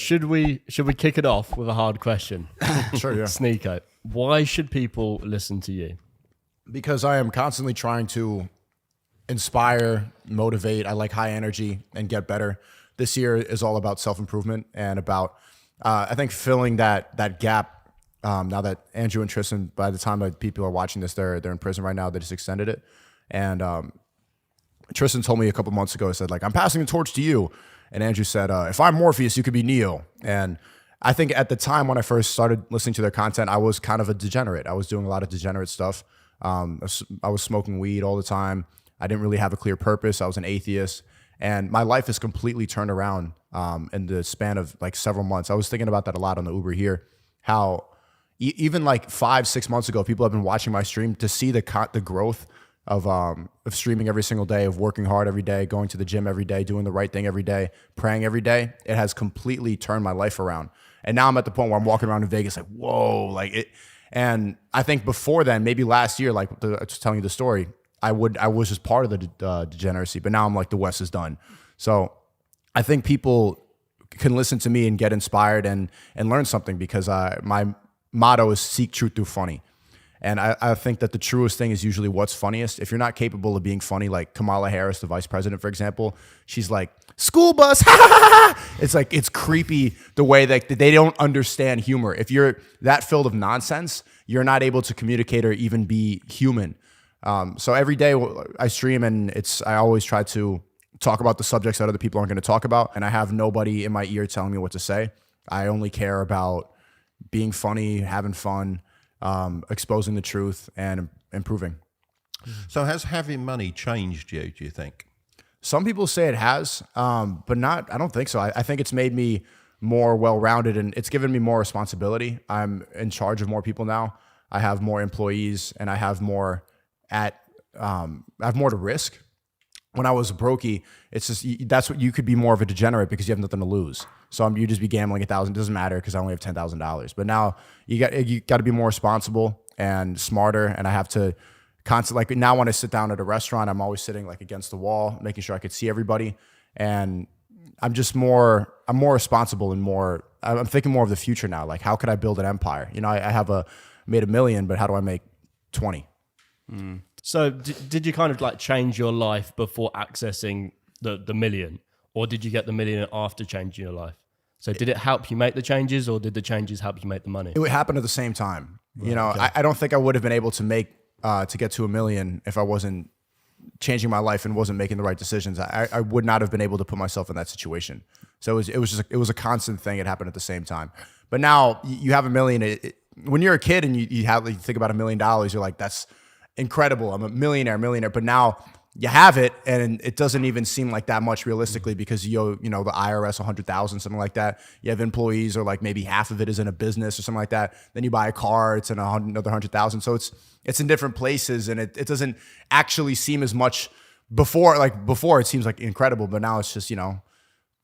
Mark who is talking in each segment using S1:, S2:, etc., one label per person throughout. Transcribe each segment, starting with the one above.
S1: should we kick it off with a hard question?
S2: Sure, yeah.
S1: Sneako, why should people listen to you?
S2: Because I am constantly trying to inspire, motivate. I like high energy and get better. This year is all about self-improvement and about, I think, filling that gap. Now that Andrew and Tristan, by the time that people are watching this, they're in prison right now. They just extended it. And Tristan told me a couple months ago, he said, like, I'm passing the torch to you. And Andrew said, if I'm Morpheus, you could be Neo. And I think at the time when I first started listening to their content, I was kind of a degenerate. I was doing a lot of degenerate stuff. I was smoking weed all the time. I didn't really have a clear purpose. I was an atheist. And my life has completely turned around in the span of like several months. I was thinking about that a lot on the Uber here, how even like 5-6 months ago, people have been watching my stream to see the growth of streaming every single day, of working hard every day, going to the gym every day, doing the right thing every day, praying every day. It has completely turned my life around. And now I'm at the point where I'm walking around in Vegas like, whoa, like it. And I think before then, maybe last year, like I was telling you the story, I was just part of the degeneracy, but now I'm like, the West is done. So I think people can listen to me and get inspired and learn something, because my motto is seek truth through funny. And I think that the truest thing is usually what's funniest. If you're not capable of being funny, like Kamala Harris, the vice president, for example, she's like, school bus, ha ha ha. It's like, it's creepy the way that they don't understand humor. If you're that filled of nonsense, you're not able to communicate or even be human. So every day I stream, and I always try to talk about the subjects that other people aren't going to talk about. And I have nobody in my ear telling me what to say. I only care about being funny, having fun, exposing the truth, and improving.
S3: So has having money changed you, do you think?
S2: Some people say it has, but not. I don't think so. I think it's made me more well-rounded, and it's given me more responsibility. I'm in charge of more people now. I have more employees, and I have more I have more to risk. When I was a brokey, it's just, that's what you could be more of a degenerate because you have nothing to lose. So you just be gambling $1,000. It doesn't matter because I only have $10,000. But now you got to be more responsible and smarter. And I have to constantly, like now when I sit down at a restaurant, I'm always sitting like against the wall, making sure I could see everybody. And I'm more responsible and I'm thinking more of the future now. Like, how could I build an empire? You know, I made $1 million, but how do I make 20?
S1: Mm. So did you kind of like change your life before accessing the million, or did you get the million after changing your life? So did it help you make the changes, or did the changes help you make the money?
S2: It would happen at the same time.
S1: Right,
S2: you know, okay. I don't think I would have been able to get to $1 million if I wasn't changing my life and wasn't making the right decisions. I would not have been able to put myself in that situation. So it was a constant thing. It happened at the same time. But now you have $1 million. When you're a kid and you think about $1 million, you're like, that's incredible. I'm a millionaire. But now you have it, and it doesn't even seem like that much realistically, because you know the IRS 100,000, something like that. You have employees, or like maybe half of it is in a business or something like that. Then you buy a car, it's in another 100,000. So it's in different places, and it doesn't actually seem as much before. Like before, it seems like incredible, but now it's just, you know,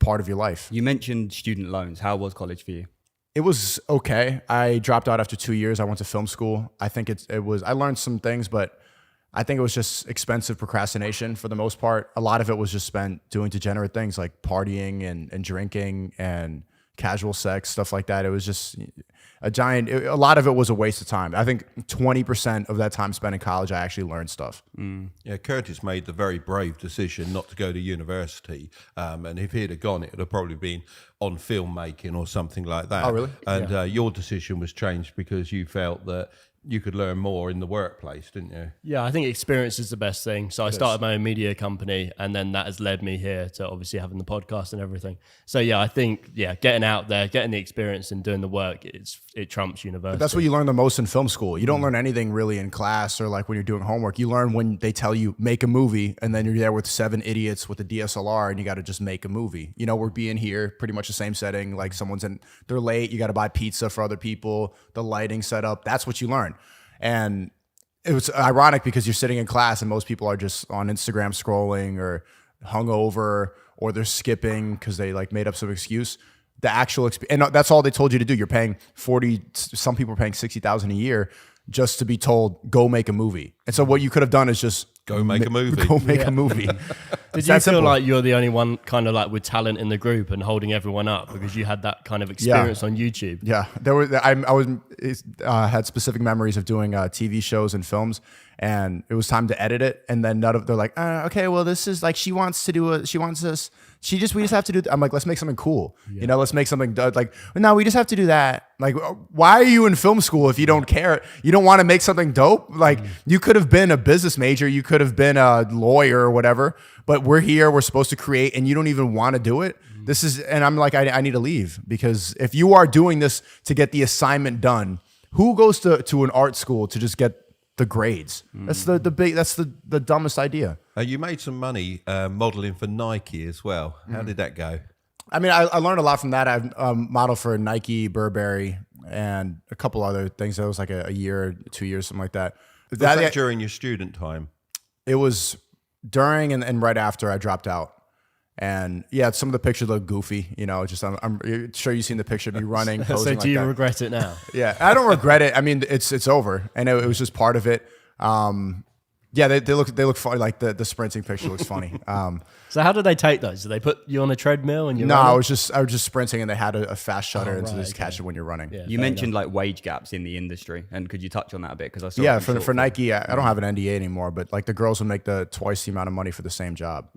S2: part of your life.
S4: You mentioned student loans. How was college for you?
S2: It was okay. I dropped out after 2 years. I went to film school. I think I learned some things, but I think it was just expensive procrastination for the most part. A lot of it was just spent doing degenerate things like partying and drinking and casual sex, stuff like that. It was just a lot of it was a waste of time. I think 20% of that time spent in college, I actually learned stuff.
S3: Mm. Yeah, Curtis made the very brave decision not to go to university. And if he'd have gone, it would have probably been on filmmaking or something like that.
S2: Oh, really?
S3: And your decision was changed because you felt that you could learn more in the workplace, didn't you?
S1: Yeah, I think experience is the best thing. So I started my own media company, and then that has led me here to obviously having the podcast and everything. So yeah, I think getting out there, getting the experience and doing the work, it trumps university.
S2: But that's what you learn the most in film school. You don't learn anything really in class or like when you're doing homework. You learn when they tell you make a movie, and then you're there with 7 idiots with a DSLR, and you got to just make a movie. You know, we're being here, pretty much the same setting. Like they're late, you got to buy pizza for other people, the lighting set up. That's what you learn. And it was ironic because you're sitting in class and most people are just on Instagram scrolling or hungover, or they're skipping because they like made up some excuse. The actual and that's all they told you to do. You're paying 40. Some people are paying 60,000 a year just to be told go make a movie. And so what you could have done is just
S3: go make a movie.
S2: Go make a movie.
S1: Did you feel like you're the only one kind of like with talent in the group and holding everyone up because you had that kind of experience on YouTube?
S2: Yeah, I had specific memories of doing TV shows and films, and it was time to edit it, and then they're like, okay, well, this is like we just have to do. I'm like, let's make something cool, let's make something like, no, we just have to do that. Like, why are you in film school if you don't care? You don't want to make something dope? Like, you could have been a business major, you could have been a lawyer or whatever, but we're here, we're supposed to create, and you don't even want to do it. And I'm like, I need to leave, because if you are doing this to get the assignment done, who goes to an art school to just get the grades? That's the dumbest idea.
S3: You made some money modeling for Nike as well. How did that go?
S2: I mean, I learned a lot from that. I've modeled for Nike, Burberry, and a couple other things. That was like a year, 2 years, something like that.
S3: Was that during your student time?
S2: It was during and right after I dropped out. And yeah, some of the pictures look goofy, just I'm sure you've seen the picture of me running.
S1: So do you regret it now?
S2: Yeah, I don't regret it. I mean, it's over, and it was just part of it. Yeah, they look funny. Like the sprinting picture looks funny.
S1: So how did they take those? Did they put you on a treadmill and you?
S2: No, I was just sprinting, and they had a fast shutter, and so just catch it when you're running.
S4: Yeah, you mentioned like wage gaps in the industry, and could you touch on that a bit? Because I saw
S2: for Nike, I don't have an NDA anymore, but like the girls would make twice the amount of money for the same job,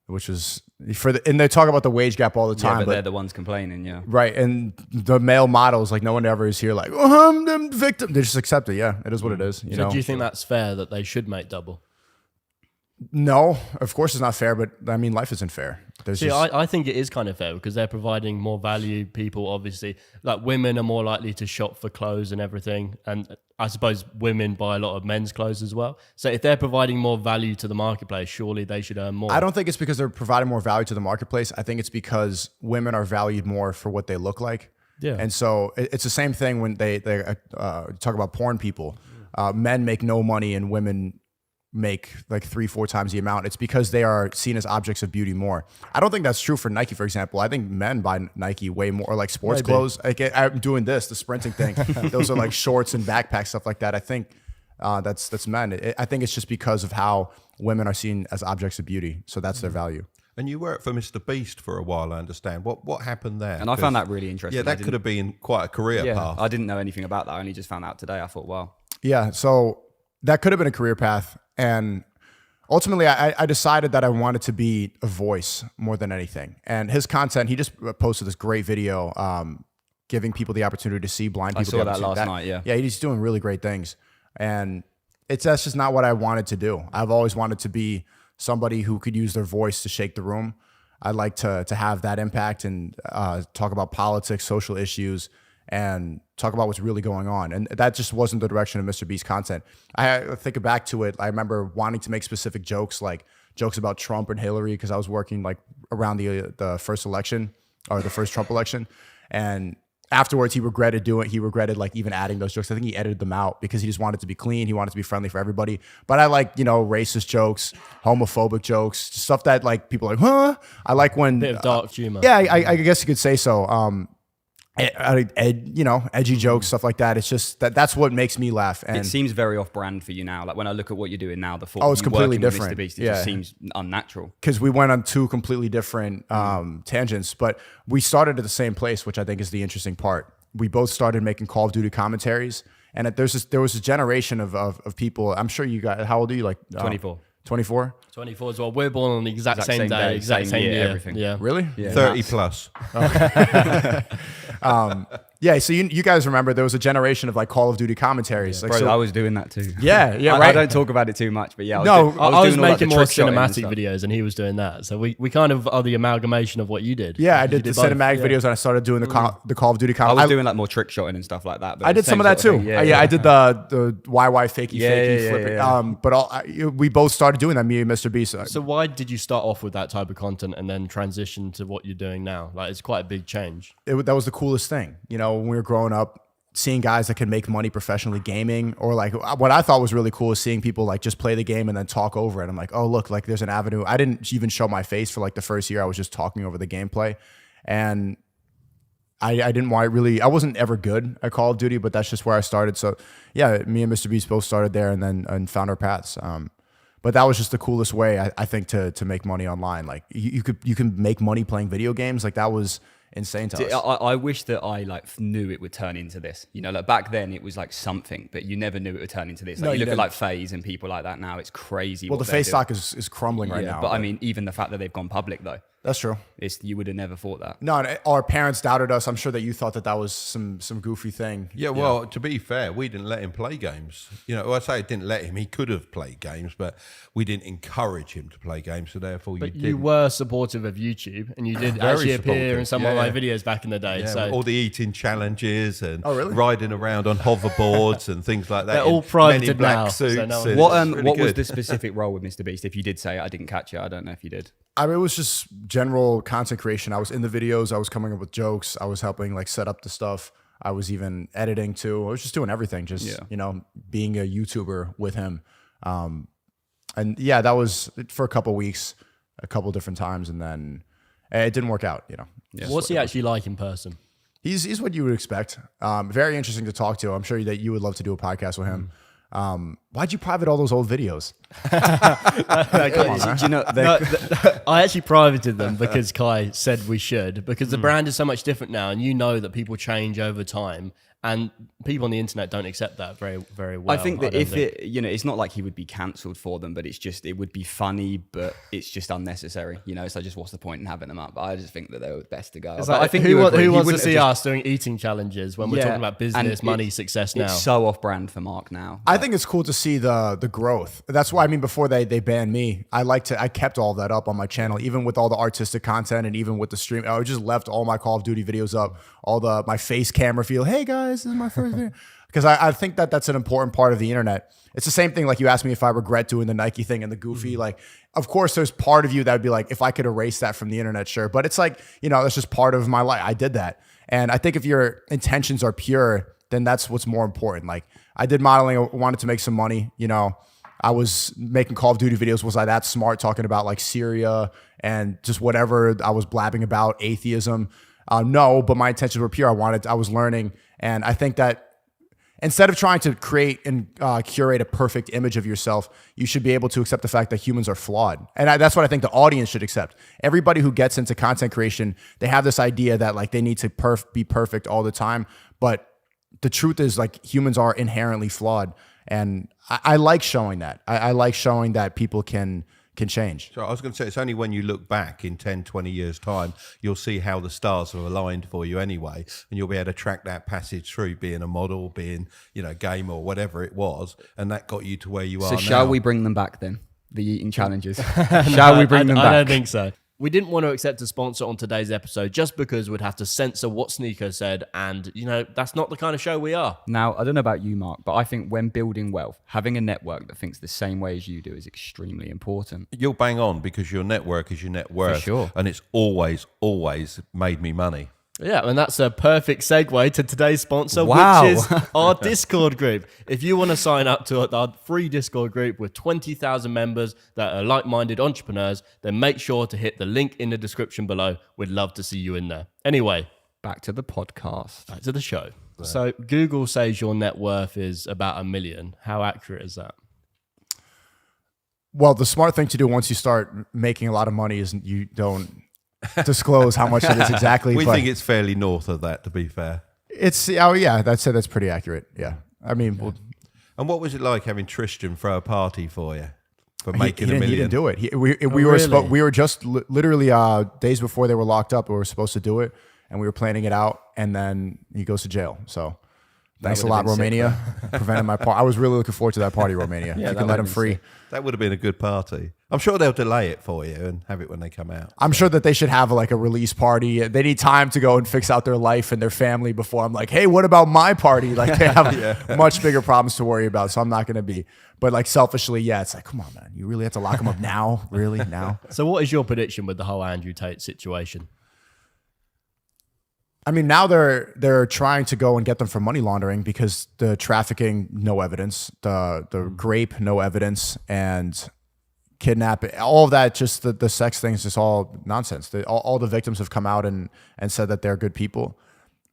S2: which is and they talk about the wage gap all the time,
S4: but they're the ones complaining, yeah.
S2: Right, and the male models, like no one ever is here like, oh, I'm the victim. They just accept it. Yeah, it is what it is.
S1: So do you think that's fair that they should make double?
S2: No, of course it's not fair, but I mean, life isn't fair.
S1: I think it is kind of fair because they're providing more value. People, obviously, like women are more likely to shop for clothes and everything. And I suppose women buy a lot of men's clothes as well. So if they're providing more value to the marketplace, surely they should earn more.
S2: I don't think it's because they're providing more value to the marketplace. I think it's because women are valued more for what they look like.
S1: Yeah.
S2: And so it's the same thing when they talk about porn people. Men make no money and women make like 3-4 times the amount. It's because they are seen as objects of beauty more. I don't think that's true for Nike, for example. I think men buy Nike way more, like sports clothes. Like, I'm doing the sprinting thing. Those are like shorts and backpacks, stuff like that. I think that's men. I think it's just because of how women are seen as objects of beauty. So that's their value.
S3: And you worked for Mr. Beast for a while, I understand. What happened there?
S4: And I found that really interesting.
S3: Yeah, that could have been quite a career path.
S4: I didn't know anything about that. I only just found out today. I thought, wow.
S2: Yeah, so that could have been a career path. And ultimately, I decided that I wanted to be a voice more than anything. And his content, he just posted this great video giving people the opportunity to see blind people.
S4: I saw that last night, yeah.
S2: Yeah, he's doing really great things. And that's just not what I wanted to do. I've always wanted to be somebody who could use their voice to shake the room. I'd like to have that impact and talk about politics, social issues, and talk about what's really going on. And that just wasn't the direction of Mr. Beast's content. I think back to it, I remember wanting to make specific jokes, like jokes about Trump and Hillary, because I was working like around the first election, or the first Trump election. And afterwards he regretted like even adding those jokes. I think he edited them out because he just wanted to be clean. He wanted to be friendly for everybody. But I like, racist jokes, homophobic jokes, stuff that like people are like, huh? I like when
S1: bit of dark humor.
S2: Yeah, I guess you could say so. Edgy jokes, stuff like that. It's just that's what makes me laugh. And
S4: it seems very off-brand for you now. Like when I look at what you're doing now,
S2: it's completely different.
S4: Mr. Beast, it just seems unnatural.
S2: Because we went on two completely different tangents, but we started at the same place, which I think is the interesting part. We both started making Call of Duty commentaries, and there was a generation of people. I'm sure you guys. How old are you? Like
S4: 24.
S2: 24?
S1: 24 as well. We're born on the exact same day, exact same year.
S4: Everything.
S1: Yeah.
S2: Really?
S3: Yeah. 30 plus.
S2: Yeah, so you guys remember there was a generation of like Call of Duty commentaries.
S4: Yeah.
S2: Like,
S4: Bro, I was doing that too.
S2: Yeah, right.
S4: I don't talk about it too much, but yeah.
S1: I was
S4: doing
S1: making more
S4: trick
S1: cinematic videos and he was doing that. So we kind of are the amalgamation of what you did.
S2: Yeah, I did the cinematic videos and I started doing the Call of Duty
S4: I
S2: commentaries.
S4: was doing like more trick shotting and stuff like that. But
S2: I did some of that too.
S4: Yeah,
S2: I did the YY fakey flipping.
S4: Yeah.
S2: But we both started doing that, me and Mr. Beast.
S1: So why did you start off with that type of content and then transition to what you're doing now? Like it's quite a big change.
S2: That was the coolest thing. When we were growing up, seeing guys that can make money professionally gaming, or like what I thought was really cool is seeing people like just play the game and then talk over it. I'm like, oh, look, like there's an avenue. I didn't even show my face for like the first year. I was just talking over the gameplay. And I didn't want really, I wasn't ever good at Call of Duty, but that's just where I started. So yeah, me and Mr. Beast both started there and then found our paths. But that was just the coolest way, I think, to make money online. Like you can make money playing video games. Like that was insane to us.
S4: I wish that I knew it would turn into this. Like back then it was like something, but you never knew it would turn into this. Like,
S2: No,
S4: you
S2: you
S4: look at
S2: didn't.
S4: like FaZe and people like that now. It's crazy.
S2: Well,
S4: what
S2: the
S4: they're
S2: FaZe stock is crumbling right
S4: doing.
S2: now.
S4: But I mean, even the fact that they've gone public though,
S2: that's true.
S4: you would have never thought that.
S2: No, and our parents doubted us. I'm sure that you thought that was some goofy thing.
S3: Yeah, well, to be fair, we didn't let him play games. I say didn't let him. He could have played games, but we didn't encourage him to play games. So therefore,
S1: But
S3: you
S1: you
S3: didn't.
S1: were supportive of YouTube, and you did
S3: Very
S1: actually appear
S3: supportive.
S1: in some of my videos back in the day.
S3: Yeah,
S1: So
S3: all the eating challenges and
S2: really?
S3: riding around on hoverboards and things like that.
S1: They're
S3: in
S1: all privated
S3: Men in Black
S1: now, so
S3: suits
S1: no one-
S3: and
S4: What
S3: it's really
S4: what was
S3: good.
S4: the specific role with Mr. Beast? If you did say it, I didn't catch it. I don't know if you did.
S2: I mean, it was just general content creation. I was in the videos. I was coming up with jokes. I was helping like set up the stuff. I was even editing too. I was just doing everything. Just being a YouTuber with him. And yeah, that was for a couple weeks, a couple different times, and then it didn't work out.
S1: what's he actually like in person?
S2: He's what you would expect. Very interesting to talk to. I'm sure that you would love to do a podcast with him. Why'd you private all those old videos?
S4: Do you know?
S1: I actually privated them because Kai said we should, because the brand is so much different now, and that people change over time, and people on the internet don't accept that very, very well.
S4: I think that it's not like he would be cancelled for them, but it would be funny, but it's just unnecessary. So just what's the point in having them up? I just think that they were best to go.
S1: It's
S4: But
S1: like,
S4: I think
S1: who wants to
S4: wouldn't
S1: see
S4: have
S1: us doing eating challenges when we're
S4: Yeah,
S1: talking about business,
S4: and
S1: money, success now?
S4: It's so off-brand for Mark now.
S2: I think it's cool to see the growth. That's why, before they banned me, I kept all that up on my channel, even with all the artistic content and even with the stream. I just left all my Call of Duty videos up, my face camera feel. Hey guys, this is my first video. Because I think that's an important part of the internet. It's the same thing. Like you asked me if I regret doing the Nike thing and the goofy. Like, of course, there's part of you that would be like, if I could erase that from the internet, sure. But it's like, that's just part of my life. I did that. And I think if your intentions are pure, then that's what's more important. Like I did modeling. I wanted to make some money. I was making Call of Duty videos. Was I that smart talking about like Syria and just whatever I was blabbing about, atheism? No, but my intentions were pure. I was learning. And I think that instead of trying to create and curate a perfect image of yourself, you should be able to accept the fact that humans are flawed. And that's what I think the audience should accept. Everybody who gets into content creation, they have this idea that like they need to be perfect all the time. But the truth is like humans are inherently flawed. And I like showing that. I like showing that people can change.
S3: So I was going to say, it's only when you look back in 10, 20 years' time, you'll see how the stars are aligned for you anyway, and you'll be able to track that passage through being a model, being, game or whatever it was, and that got you to where you are now.
S4: So shall we bring them back then? The eating challenges. Shall we bring them back?
S1: I don't think so. We didn't want to accept a sponsor on today's episode just because we'd have to censor what Sneako said, and that's not the kind of show we are.
S4: Now, I don't know about you, Mark, but I think when building wealth, having a network that thinks the same way as you do is extremely important.
S3: You'll bang on because your network is your net worth.
S4: For sure.
S3: And it's always made me money.
S1: Yeah, and that's a perfect segue to today's sponsor,
S4: Wow.
S1: which is our Discord group. If you want to sign up to our free Discord group with 20,000 members that are like-minded entrepreneurs, then make sure to hit the link in the description below. We'd love to see you in there. Anyway,
S4: Back to the podcast.
S1: back to the show. So Google says your net worth is about $1 million. How accurate is that?
S2: Well, the smart thing to do once you start making a lot of money is you don't disclose how much it is exactly.
S3: We
S2: but
S3: think it's fairly north of that, to be fair.
S2: that's pretty accurate. Yeah. And
S3: what was it like having Tristan throw a party for you? For making $1 million?
S2: He didn't do it. We
S1: really?
S2: were just literally days before they were locked up, we were supposed to do it, and we were planning it out, and then he goes to jail. So thanks a
S4: would've
S2: lot,
S4: been sick,
S2: Romania, preventing my party. I was really looking forward to that party, Romania.
S4: Yeah,
S2: you
S4: that
S2: can let
S4: would've
S2: him
S4: been
S2: free.
S4: sick.
S3: That would have been a good party. I'm sure they'll delay it for you and have it when they come out.
S2: I'm sure that they should have like a release party. They need time to go and fix out their life and their family before I'm like, hey, what about my party? Like they have much bigger problems to worry about. So I'm not going to be, but like selfishly, yeah, it's like, come on, man, you really have to lock them up now? Really now?
S1: So what is your prediction with the whole Andrew Tate situation?
S2: I mean, now they're trying to go and get them for money laundering because the trafficking, no evidence, the rape, no evidence, and kidnapping, all of that, just the sex things, just all nonsense. All the victims have come out and said that they're good people.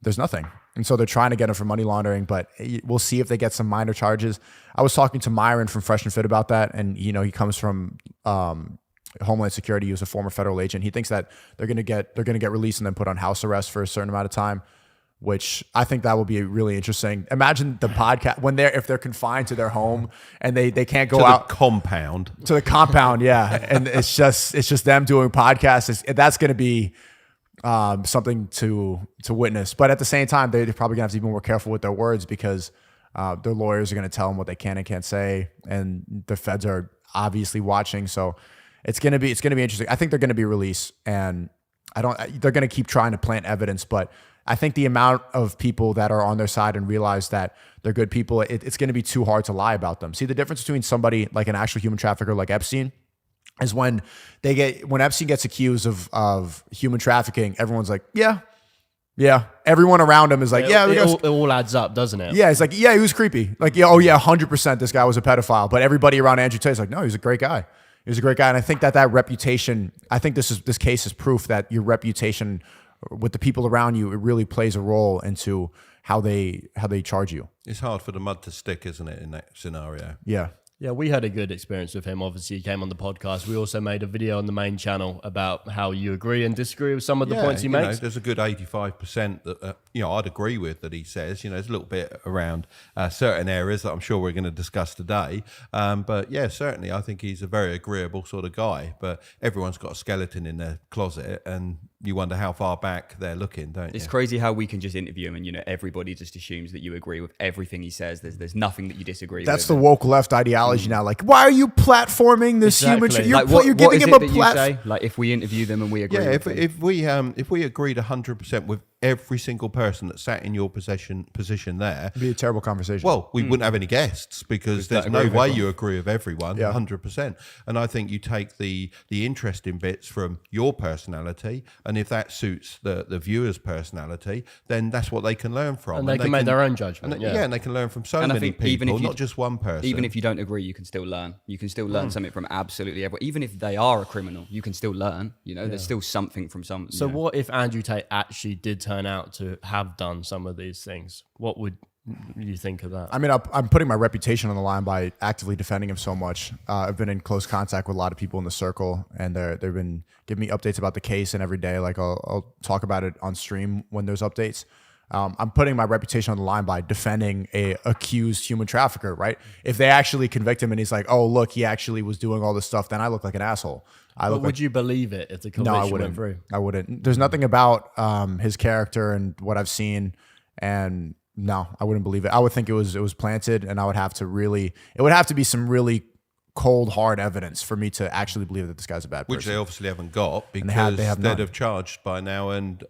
S2: There's nothing. And so they're trying to get him for money laundering, but we'll see if they get some minor charges. I was talking to Myron from Fresh and Fit about that, and he comes from Homeland Security. He was a former federal agent. He thinks that they're going to get released and then put on house arrest for a certain amount of time, which I think that will be really interesting. Imagine the podcast if they're confined to their home and they can't go out
S3: to
S2: the compound, yeah, and it's just them doing podcasts. That's going to be something to witness. But at the same time, they're probably gonna have to be more careful with their words because their lawyers are gonna tell them what they can and can't say, and the feds are obviously watching. So it's gonna be interesting. I think they're gonna be released, and they're gonna keep trying to plant evidence, but I think the amount of people that are on their side and realize that they're good people, it's gonna be too hard to lie about them. See, the difference between somebody like an actual human trafficker like Epstein is when Epstein gets accused of human trafficking, everyone's like, yeah. Everyone around him is like,
S1: it all adds up, doesn't it?
S2: Yeah, it's like, yeah, he was creepy. Like, yeah, oh yeah, 100% this guy was a pedophile. But everybody around Andrew Tate is like, no, he was a great guy. He was a great guy. And I think that reputation, I think this case is proof that your reputation with the people around you, it really plays a role into how they charge you.
S3: It's hard for the mud to stick, isn't it, in that scenario?
S2: Yeah.
S1: Yeah, we had a good experience with him. Obviously, he came on the podcast. We also made a video on the main channel about how you agree and disagree with some of the points he makes.
S3: There's a good 85% that I'd agree with that he says. There's a little bit around certain areas that I'm sure we're going to discuss today. But yeah, certainly, I think he's a very agreeable sort of guy. But everyone's got a skeleton in their closet, and you wonder how far back they're looking, don't you?
S4: It's crazy how we can just interview him and, everybody just assumes that you agree with everything he says. There's nothing that you disagree with.
S2: That's the woke left ideology now. Like, why are you platforming this human? You're giving him a platform.
S4: Like, if we interview them and we agree with them.
S3: If we agreed 100% with every single person that sat in your position there,
S2: It'd be a terrible conversation.
S3: Well, we wouldn't have any guests because there's no way you agree with everyone 100%. And I think you take the interesting bits from your personality, and if that suits the viewer's personality, then that's what they can learn from.
S1: And they can make their own judgment.
S3: And they can learn from many people, not just one person.
S4: Even if you don't agree, you can still learn. You can still learn something from absolutely everyone. Even if they are a criminal, you can still learn. There's still something from some.
S1: So what if Andrew Tate actually did turn out to have done some of these things? What would you think of that?
S2: I mean, I'm putting my reputation on the line by actively defending him so much. I've been in close contact with a lot of people in the circle, and they've been giving me updates about the case, and every day, like I'll talk about it on stream when there's updates. I'm putting my reputation on the line by defending a accused human trafficker, right? If they actually convict him and he's like, oh, look, he actually was doing all this stuff, then I look like an asshole.
S1: But would you believe it if the conviction went through?
S2: I wouldn't. There's nothing about his character and what I've seen, and no, I wouldn't believe it. I would think it was planted, and it would have to be some really cold, hard evidence for me to actually believe that this guy's a bad person.
S3: Which they obviously haven't got because they'd have charged by now and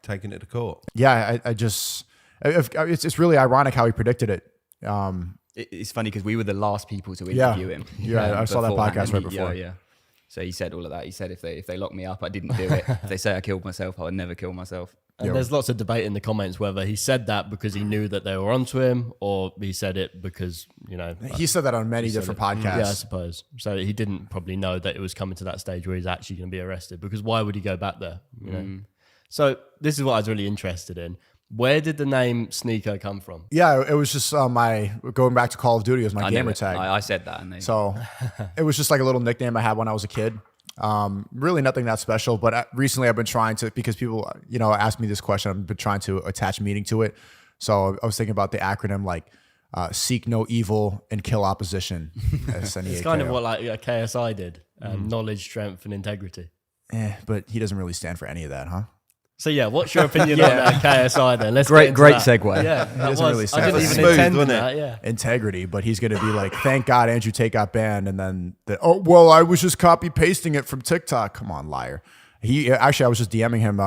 S3: taken it to court.
S2: Yeah, it's really ironic how he predicted it.
S4: It's funny because we were the last people to interview him.
S2: Yeah, I saw that podcast right before.
S4: Yeah. So he said all of that. He said if they lock me up, I didn't do it. If they say I killed myself, I would never kill myself.
S1: And there's lots of debate in the comments whether he said that because he knew that they were onto him, or he said it because,
S2: he said that on many different podcasts.
S1: Yeah, I suppose. So he didn't probably know that it was coming to that stage where he's actually going to be arrested, because why would he go back there? So this is what I was really interested in. Where did the name Sneako come from?
S2: Yeah, it was just going back to Call of Duty, it was my gamer tag.
S4: I said that.
S2: So it was just like a little nickname I had when I was a kid. Really nothing that special, but recently I've been trying to, because people, ask me this question, I've been trying to attach meaning to it. So I was thinking about the acronym like seek no evil and kill opposition.
S1: It's kind of what like KSI did, knowledge, strength, and integrity.
S2: But he doesn't really stand for any of that, huh?
S1: So yeah, what's your opinion on KSI then? Let's
S4: great segue.
S1: Yeah,
S2: he doesn't really stand
S1: I didn't
S2: for
S1: even intend that. Yeah,
S2: integrity, but he's going to be like, thank God Andrew Tate got banned, and then I was just copy pasting it from TikTok. Come on, liar. I was just DMing him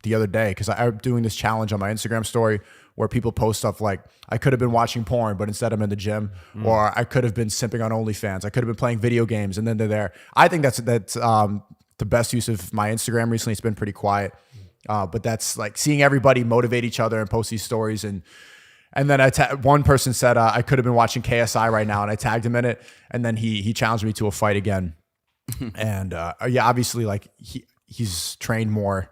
S2: the other day because I'm doing this challenge on my Instagram story where people post stuff like, I could have been watching porn, but instead I'm in the gym, or I could have been simping on OnlyFans. I could have been playing video games, and then they're there. I think that's the best use of my Instagram recently. It's been pretty quiet. But that's like seeing everybody motivate each other and post these stories. And then one person said, I could have been watching KSI right now, and I tagged him in it. And then he challenged me to a fight again. And obviously like he's trained more.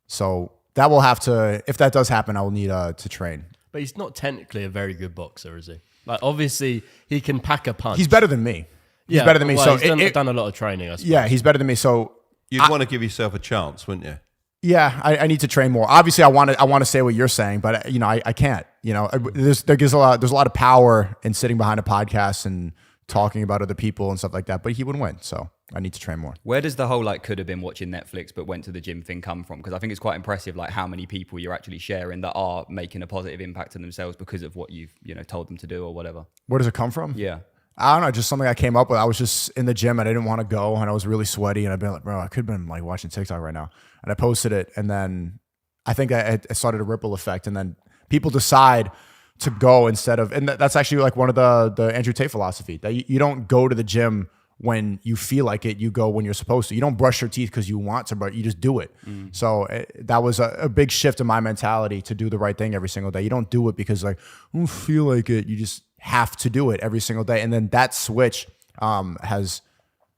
S2: So that will have to, if that does happen, I will need to train.
S1: But he's not technically a very good boxer, is he? Like, obviously, he can pack a punch.
S2: He's better than me. He's better than me.
S1: Well,
S2: So
S1: he's done a lot of training, I suppose.
S2: yeah, he's better than me. So
S3: You'd want to give yourself a chance, wouldn't you?
S2: yeah, I need to train more. Obviously, I want to say what you're saying, but I can't. There's a lot of power in sitting behind a podcast and talking about other people and stuff like that. But he would win, so I need to train more.
S4: Where does the whole like could have been watching Netflix but went to the gym thing come from? Because I think it's quite impressive, like how many people you're actually sharing that are making a positive impact on themselves because of what you've told them to do or whatever.
S2: Where does it come from?
S4: Yeah.
S2: I don't know, just something I came up with. I was just in the gym and I didn't want to go and I was really sweaty and I've been like, bro, I could have been like watching TikTok right now. And I posted it and then I think I started a ripple effect and then people decide to go instead of, and that's actually like one of the Andrew Tate philosophy that you don't go to the gym when you feel like it, you go when you're supposed to. You don't brush your teeth because you want to, but you just do it. So that was a big shift in my mentality to do the right thing every single day. You don't do it because like, I don't feel like it. You just have to do it every single day. And then that switch has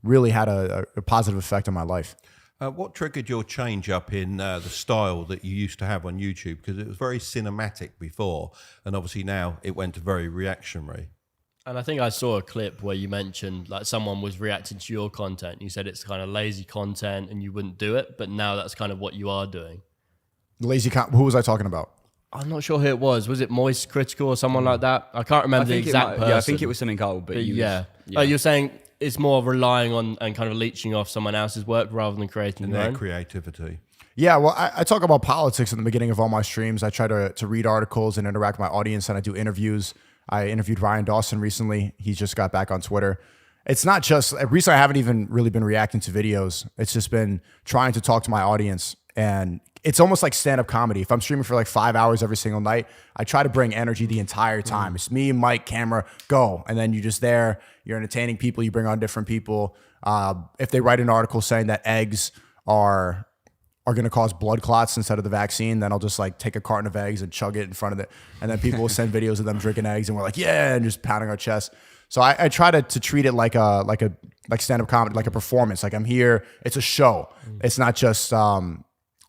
S2: really had a positive effect on my life.
S3: What triggered your change up in the style that you used to have on YouTube? Because it was very cinematic before, and obviously now it went to very reactionary.
S1: And I think I saw a clip where you mentioned like someone was reacting to your content. You said it's kind of lazy content and you wouldn't do it, but now that's kind of what you are doing.
S2: Who was I talking about?
S1: I'm not sure who it was. Was it Moist Critical or someone like that? I can't remember the exact person.
S4: Yeah, I think it was something old, but
S1: yeah. Oh, you're saying it's more relying on and kind of leeching off someone else's work rather than creating
S3: And
S1: your
S3: their
S1: own?
S3: creativity.
S2: Yeah, well, I talk about politics in the beginning of all my streams. I try to read articles and interact with my audience, and I do interviews. I interviewed Ryan Dawson recently. He just got back on Twitter. It's not just, recently I haven't even really been reacting to videos. It's just been trying to talk to my audience. And it's almost like stand-up comedy. If I'm streaming for like 5 hours every single night, I try to bring energy the entire time. It's me, Mike, camera, go. And then you're just there. You're entertaining people. You bring on different people. If they write an article saying that eggs are going to cause blood clots instead of the vaccine, then I'll just like take a carton of eggs and chug it in front of it. And then people will send videos of them drinking eggs and we're like, yeah, and just pounding our chest. So I try to treat it like stand-up comedy, like a performance. Like I'm here, it's a show. It's not just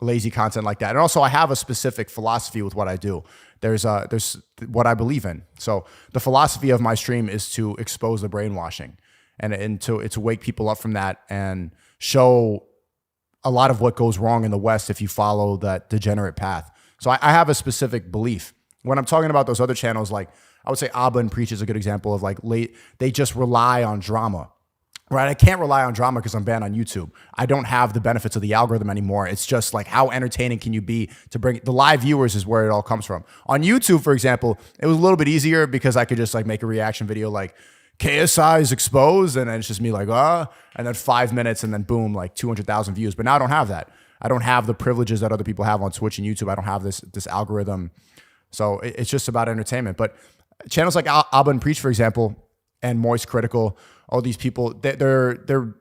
S2: lazy content like that. And also I have a specific philosophy with what I do. There's what I believe in. So the philosophy of my stream is to expose the brainwashing and to wake people up from that and show a lot of what goes wrong in the West if you follow that degenerate path. So I have a specific belief. When I'm talking about those other channels, like I would say Abba and Preach is a good example of like they just rely on drama, right? I can't rely on drama because I'm banned on YouTube. I don't have the benefits of the algorithm anymore. It's just like how entertaining can you be to bring the live viewers is where it all comes from. On YouTube, for example, it was a little bit easier because I could just like make a reaction video like, KSI is exposed, and then it's just me like, and then 5 minutes, and then boom, like 200,000 views. But now I don't have that. I don't have the privileges that other people have on Twitch and YouTube. I don't have this algorithm. So it's just about entertainment. But channels like Abba and Preach, for example, and Moist Critical, all these people, they're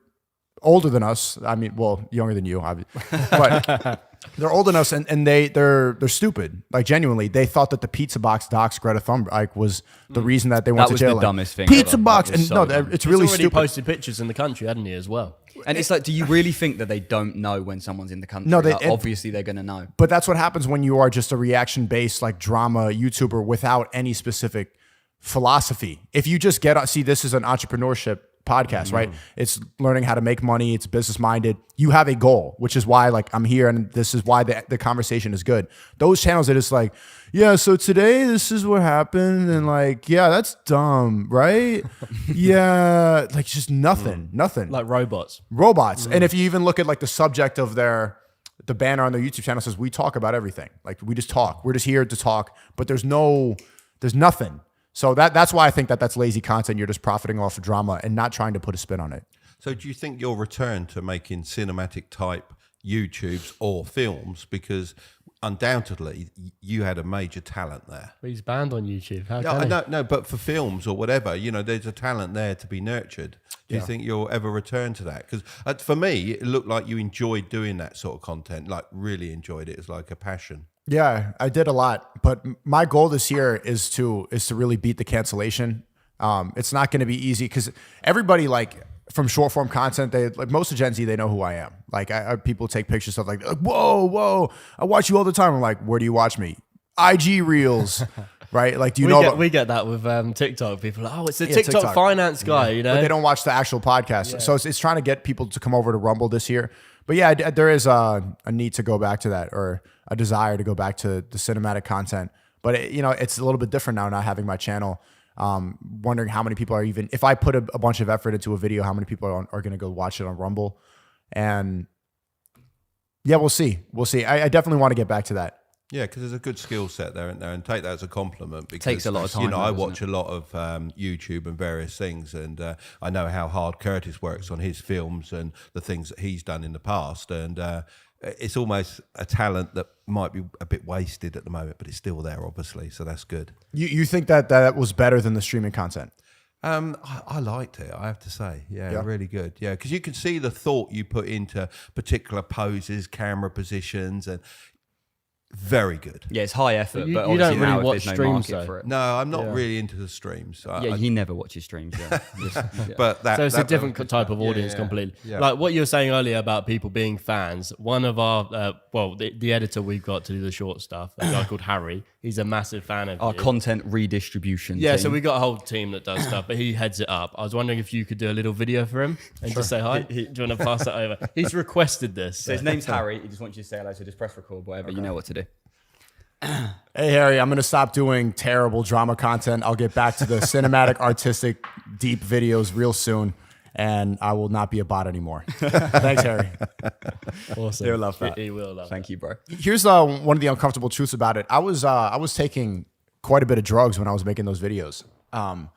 S2: older than us. I mean, well, younger than you, obviously. But they're old enough, and they're stupid. Like genuinely, they thought that the Pizza Box docs Greta Thunberg was the reason that they went to jail.
S4: That was the dumbest thing.
S2: Pizza
S4: ever.
S2: Box,
S4: That was
S2: and
S4: so
S2: no,
S4: dumb.
S2: it's really
S1: He's already
S2: stupid.
S1: posted pictures in the country, hadn't he, as well?
S4: And it's like, do you really think that they don't know when someone's in the country?
S2: No,
S4: Like, obviously they're going to know.
S2: But that's what happens when you are just a reaction-based like drama YouTuber without any specific philosophy. If you just this is an entrepreneurship podcast, right? It's learning how to make money. It's business-minded. You have a goal, which is why like I'm here, and this is why the conversation is good. Those channels are just like, yeah, so today this is what happened, and like, yeah, that's dumb, right? Yeah, like just nothing.
S1: Like robots.
S2: And if you even look at like the subject of the banner on their YouTube channel says, we talk about everything. Like we just talk. We're just here to talk, but there's nothing. So that's why I think that's lazy content. You're just profiting off of drama and not trying to put a spin on it.
S3: So do you think you'll return to making cinematic type YouTubes or films? Because undoubtedly you had a major talent there.
S1: But he's banned on YouTube. How can he?
S3: No, but for films or whatever, there's a talent there to be nurtured. Do you think you'll ever return to that? Because for me, it looked like you enjoyed doing that sort of content, like really enjoyed it. It's like a passion.
S2: Yeah, I did a lot, but my goal this year is to really beat the cancellation. It's not going to be easy because everybody like from short form content, they like most of Gen Z, they know who I am. Like people take pictures of like, whoa, I watch you all the time. I'm like, where do you watch me? IG Reels, right? Like, do you know?
S1: We get that with TikTok. People are like, oh, it's the
S2: Yeah,
S1: TikTok finance guy, you know?
S2: But they don't watch the actual podcast. So it's trying to get people to come over to Rumble this year. But yeah, there is a need to go back to that, or a desire to go back to the cinematic content. But it's a little bit different now, not having my channel. Wondering how many people are even, if I put a bunch of effort into a video, how many people are going to go watch it on Rumble. And yeah, we'll see. I definitely want to get back to that.
S3: Yeah, because there's a good skill set there, isn't there? And take that as a compliment. Because,
S4: Takes a lot of time,
S3: I
S4: doesn't
S3: watch a lot of YouTube and various things, and I know how hard Curtis works on his films and the things that he's done in the past. And it's almost a talent that might be a bit wasted at the moment, but it's still there, obviously. So that's good.
S2: You think that was better than the streaming content?
S3: I liked it, I have to say. Yeah, really good. Yeah, because you can see the thought you put into particular poses, camera positions, and very good.
S4: Yeah, it's high effort,
S1: You-
S4: but
S1: you don't
S4: obviously
S1: really
S4: now
S1: watch
S4: there's no
S1: streams,
S4: market
S1: though.
S4: for it.
S3: No, I'm not really into the streams.
S4: Yeah, he never watches streams. Yeah.
S3: But that,
S1: So it's a
S3: that-
S1: different type of audience completely. Like what you were saying earlier about people being fans. One of our, the editor we've got to do the short stuff, a guy called Harry, he's a massive fan of
S4: Our
S1: you.
S4: content redistribution.
S1: Yeah,
S4: team.
S1: so we got a whole team that does stuff, but he heads it up. I was wondering if you could do a little video for him and just say hi. Do you want to pass it over? He's requested this.
S4: So his name's Harry. He just wants you to say hello. So just press record, whatever. You know what to do.
S2: Hey, Harry, I'm going to stop doing terrible drama content. I'll get back to the cinematic, artistic, deep videos real soon, and I will not be a bot anymore. Thanks, Harry.
S1: Awesome.
S2: He'll love that.
S1: He will love
S4: Thank you, bro.
S2: Here's one of the uncomfortable truths about it. I was taking quite a bit of drugs when I was making those videos, and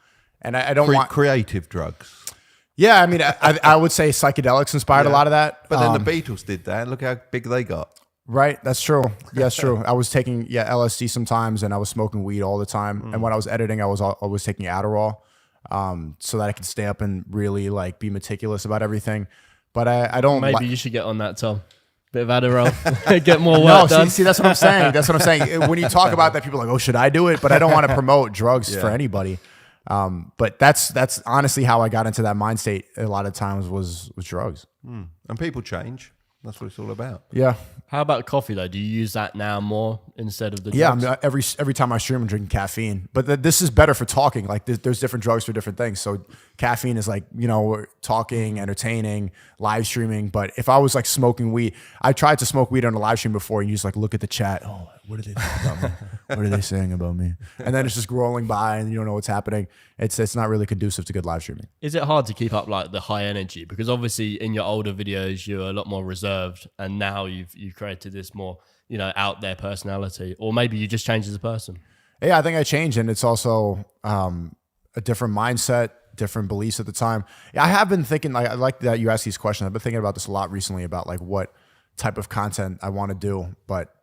S2: I don't want.
S3: creative drugs.
S2: Yeah, I mean, I would say psychedelics inspired a lot of that.
S3: But then the Beatles did that. And look how big they got.
S2: Right, that's true. Yeah, it's true. I was taking LSD sometimes, and I was smoking weed all the time. And when I was editing, I was always taking Adderall, so that I could stay up and really like be meticulous about everything. But I don't.
S1: Maybe you should get on that, Tom. Bit of Adderall, get more work done.
S2: See, that's what I'm saying. That's what I'm saying. When you talk about that, people are like, "Oh, should I do it?" But I don't want to promote drugs for anybody. But that's honestly how I got into that mind state. A lot of times was drugs.
S3: And people change. That's what it's all about.
S2: Yeah.
S1: How about coffee though? Do you use that now more instead of the drugs?
S2: Yeah, I mean, every time I stream, I'm drinking caffeine. But this is better for talking. Like there's different drugs for different things. So caffeine is like, talking, entertaining, live streaming. But if I was like smoking weed, I tried to smoke weed on a live stream before, and you just like look at the chat. Oh, what are they talking about me? What are they saying about me? And then it's just rolling by, and you don't know what's happening. It's not really conducive to good live streaming.
S1: Is it hard to keep up like the high energy? Because obviously in your older videos you're a lot more reserved, and now you've created this more out there personality, or maybe you just changed as a person.
S2: Yeah, I think I changed, and it's also a different mindset, different beliefs at the time. Yeah, I have been thinking. I like that you asked these questions. I've been thinking about this a lot recently about like what type of content I want to do, but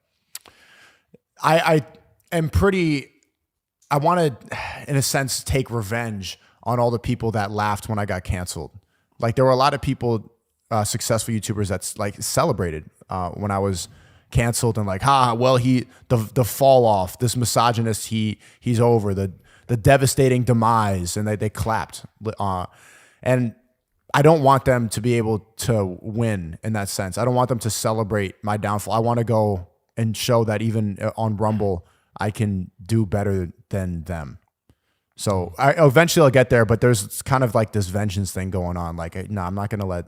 S2: I am pretty. I want to, in a sense, take revenge on all the people that laughed when I got canceled. Like there were a lot of people, successful YouTubers that's like celebrated when I was canceled, and like, the fall off, this misogynist, he's over, the devastating demise, and they clapped. And I don't want them to be able to win in that sense. I don't want them to celebrate my downfall. I want to go and show that even on Rumble, I can do better than them. So eventually I'll get there, but there's kind of like this vengeance thing going on. Like, I'm not going to let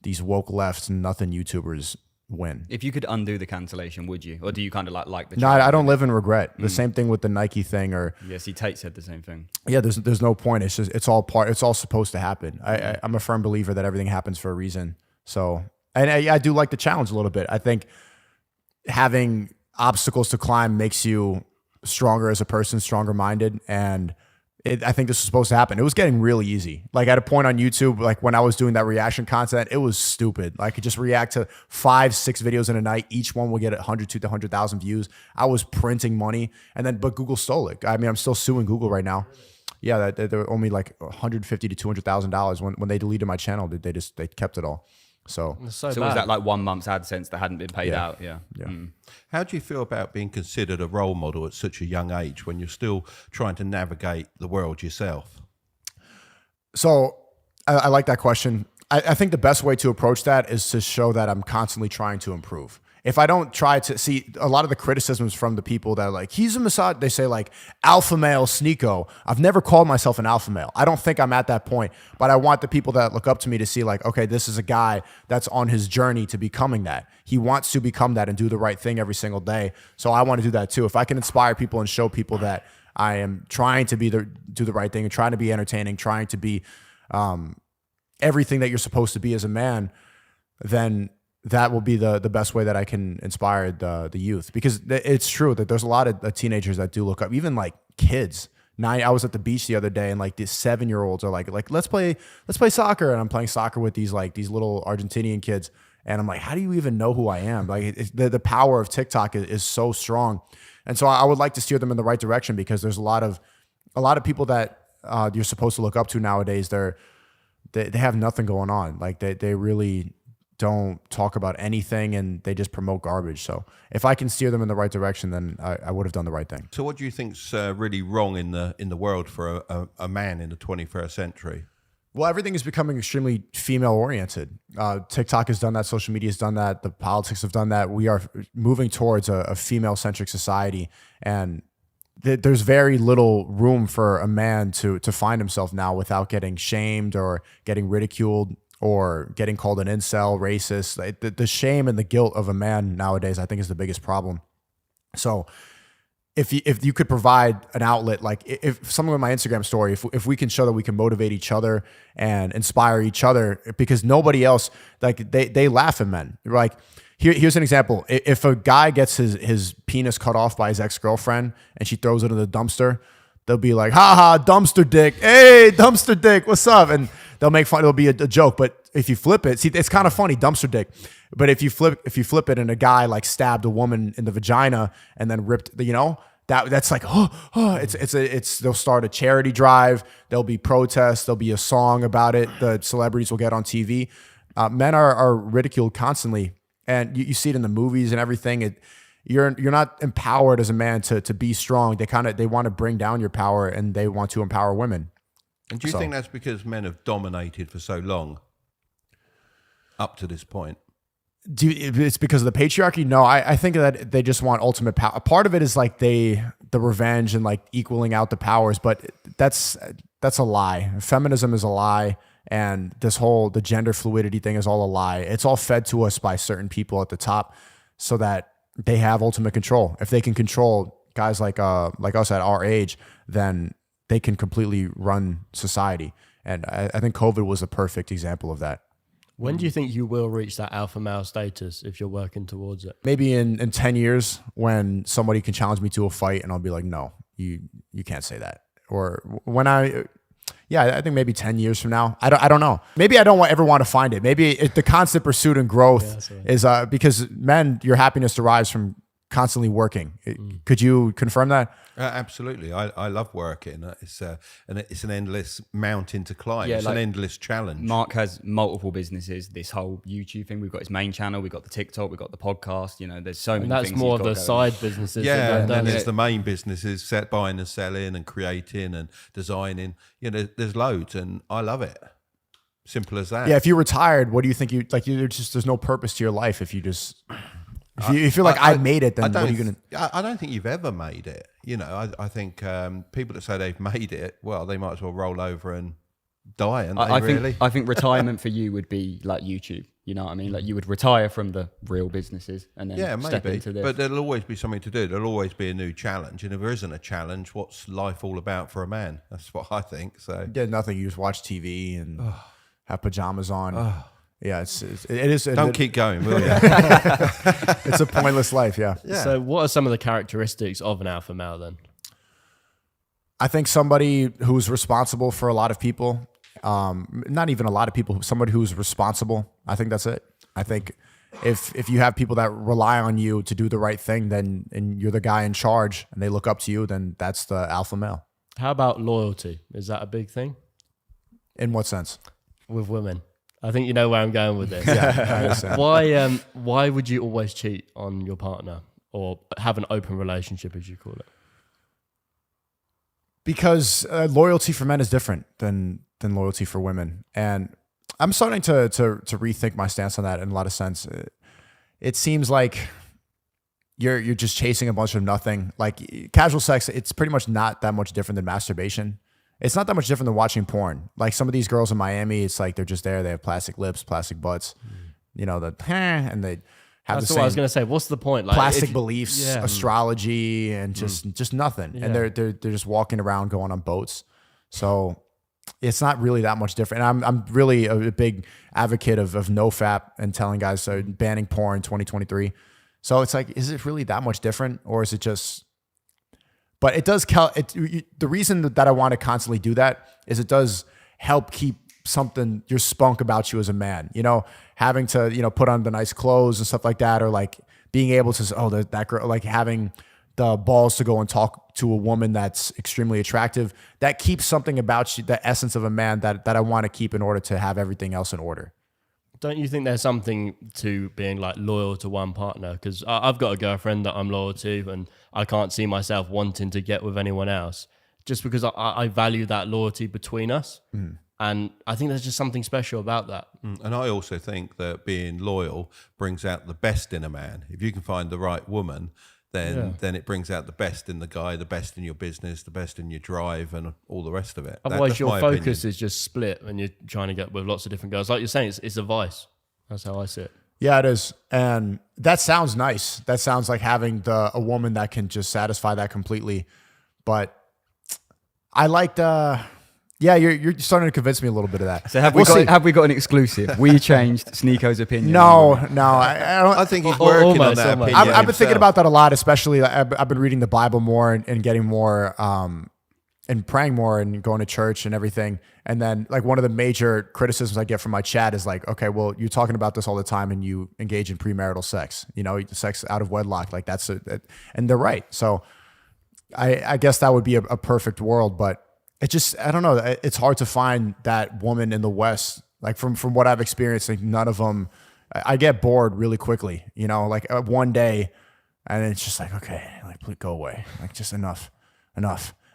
S2: these woke lefts and nothing YouTubers win.
S4: If you could undo the cancellation, would you? Or do you kind of like the...
S2: No, I don't live in regret. The same thing with the Nike thing, or...
S4: Yeah, see, Tate said the same thing.
S2: Yeah, there's no point. It's just, it's all supposed to happen. I'm a firm believer that everything happens for a reason. So, and I do like the challenge a little bit. I think having obstacles to climb makes you stronger as a person, stronger minded. And I think this was supposed to happen. It was getting really easy. Like at a point on YouTube, like when I was doing that reaction content, it was stupid. I could just react to 5-6 videos in a night. Each one would get 100 to 100,000 views. I was printing money, but Google stole it. I mean, I'm still suing Google right now. Yeah, they were only like $150,000 to $200,000 when they deleted my channel. They kept it all. So
S4: was that like 1 month's AdSense that hadn't been paid out? Yeah.
S3: How do you feel about being considered a role model at such a young age when you're still trying to navigate the world yourself?
S2: So I like that question. I think the best way to approach that is to show that I'm constantly trying to improve. If I don't try to see a lot of the criticisms from the people that are like, he's a misogynist, they say like alpha male Sneako. I've never called myself an alpha male. I don't think I'm at that point, but I want the people that look up to me to see like, okay, this is a guy that's on his journey to becoming that. He wants to become that and do the right thing every single day. So I want to do that too. If I can inspire people and show people that I am trying to do the right thing and trying to be entertaining, trying to be everything that you're supposed to be as a man, then that will be the best way that I can inspire the youth. Because it's true that there's a lot of teenagers that do look up, even like kids. I was at the beach the other day and like these 7-year-olds are like let's play soccer, and I'm playing soccer with these little Argentinian kids, and I'm like, how do you even know who I am? Like the power of TikTok is so strong, and so I would like to steer them in the right direction, because there's a lot of people that you're supposed to look up to nowadays. They have nothing going on. Like they really don't talk about anything, and they just promote garbage. So if I can steer them in the right direction, then I would have done the right thing.
S3: So what do you think's really wrong in the world for a man in the 21st century?
S2: Well, everything is becoming extremely female oriented. TikTok has done that. Social media has done that. The politics have done that. We are moving towards a female centric society, and there's very little room for a man to find himself now without getting shamed or getting ridiculed or getting called an incel, racist. Like the shame and the guilt of a man nowadays, I think, is the biggest problem. So if you could provide an outlet, like if someone in my Instagram story, if we can show that we can motivate each other and inspire each other, because nobody else, like they laugh at men. Like here's an example. If a guy gets his penis cut off by his ex-girlfriend and she throws it in the dumpster, they'll be like, ha ha, dumpster dick. Hey, dumpster dick, what's up? And they'll make fun. It'll be a joke. But if you flip it, see, it's kind of funny, dumpster dick. But if you flip it and a guy like stabbed a woman in the vagina and then ripped, that's like, they'll start a charity drive. There'll be protests. There'll be a song about it. The celebrities will get on TV. Men are ridiculed constantly. And you see it in the movies and everything. You're not empowered as a man to be strong. They want to bring down your power, and they want to empower women.
S3: And do you think that's because men have dominated for so long up to this point?
S2: It's because of the patriarchy? No, I think that they just want ultimate power. Part of it is like the revenge and like equaling out the powers, but that's a lie. Feminism is a lie. And the gender fluidity thing is all a lie. It's all fed to us by certain people at the top so that they have ultimate control. If they can control guys like us at our age, then they can completely run society. And I think COVID was a perfect example of that.
S1: When do you think you will reach that alpha male status if you're working towards it?
S2: Maybe in 10 years, when somebody can challenge me to a fight and I'll be like, no, you can't say that. Or when I think maybe 10 years from now. I don't know. Maybe I don't ever want to find it. Maybe the constant pursuit and growth is because men, your happiness derives from constantly working. Could you confirm that?
S3: Absolutely. I love working. It's an endless mountain to climb. It's an endless challenge.
S4: Mark has multiple businesses. This whole YouTube thing. We've got his main channel. We've got the TikTok. We've got the podcast. There's so many things.
S1: That's more of the side businesses.
S3: Yeah, and then there's the main businesses, buying and selling and creating and designing. There's loads, and I love it. Simple as that.
S2: Yeah, if you retired, what do you think there's no purpose to your life if you just... If you feel like I made it, then what are you going to...
S3: I don't think you've ever made it. I think people that say they've made it, well, they might as well roll over and die, and
S4: I think retirement for you would be like YouTube. You know what I mean? Like you would retire from the real businesses and then step into this.
S3: But there'll always be something to do. There'll always be a new challenge. And if there isn't a challenge, what's life all about for a man? That's what I think. So
S2: yeah, nothing. You just watch TV and have pajamas on. Yeah, it is.
S3: Don't keep going, will you?
S2: It's a pointless life, yeah.
S1: So what are some of the characteristics of an alpha male then?
S2: I think somebody who's responsible for a lot of people, not even a lot of people, somebody who's responsible. I think that's it. I think if you have people that rely on you to do the right thing, and you're the guy in charge and they look up to you, then that's the alpha male.
S1: How about loyalty? Is that a big thing?
S2: In what sense?
S1: With women. I think you know where I'm going with this.
S2: Yeah,
S1: why would you always cheat on your partner or have an open relationship, as you call it?
S2: Because loyalty for men is different than than loyalty for women. And I'm starting to rethink my stance on that in a lot of sense. It seems like you're just chasing a bunch of nothing. Like casual sex, it's pretty much not that much different than masturbation. It's not that much different than watching porn. Like some of these girls in Miami, it's like they're just there. They have plastic lips, plastic butts, you know, and they have
S1: That's
S2: the
S1: what I was
S2: same
S1: going to say. What's the point? Like
S2: plastic
S1: if-
S2: beliefs,
S1: yeah.
S2: astrology, and just nothing.
S1: Yeah.
S2: And they're just walking around going on boats. So it's not really that much different. And I'm really a big advocate of NoFap and telling guys banning porn 2023. So it's like, is it really that much different, or is it just? But it does. The reason that I want to constantly do that is it does help keep your spunk about you as a man. You know, having to put on the nice clothes and stuff like that, or like being able to that girl, like having the balls to go and talk to a woman that's extremely attractive. That keeps something about you, the essence of a man that I want to keep in order to have everything else in order.
S1: Don't you think there's something to being like loyal to one partner? Because I've got a girlfriend that I'm loyal to, and I can't see myself wanting to get with anyone else, just because I value that loyalty between us. And I think there's just something special about that.
S3: And I also think that being loyal brings out the best in a man. If you can find the right woman, then it brings out the best in the guy, the best in your business, the best in your drive, and all the rest of it.
S1: Otherwise,
S3: That's
S1: your
S3: my
S1: focus
S3: opinion.
S1: is just split, and you're trying to get with lots of different girls. Like you're saying, it's a vice. That's how I see it.
S2: Yeah, it is. And that sounds nice. That sounds like having a woman that can just satisfy that completely. But I like you're starting to convince me a little bit of that.
S4: So have
S2: We'll see.
S4: we got an exclusive? We changed Sneako's opinion.
S2: No, I don't.
S3: I think he's working on
S1: almost,
S3: that
S1: almost.
S3: opinion
S2: I've been thinking
S3: himself.
S2: about that a lot, especially I've been reading the Bible more and getting more and praying more and going to church and everything. And then like one of the major criticisms I get from my chat is like, okay, well, you're talking about this all the time and you engage in premarital sex, sex out of wedlock. Like and they're right. So I guess that would be a perfect world, but it just, I don't know. It's hard to find that woman in the West. Like from what I've experienced, like none of them, I get bored really quickly, like one day and it's just like, okay, like please go away. Like just enough.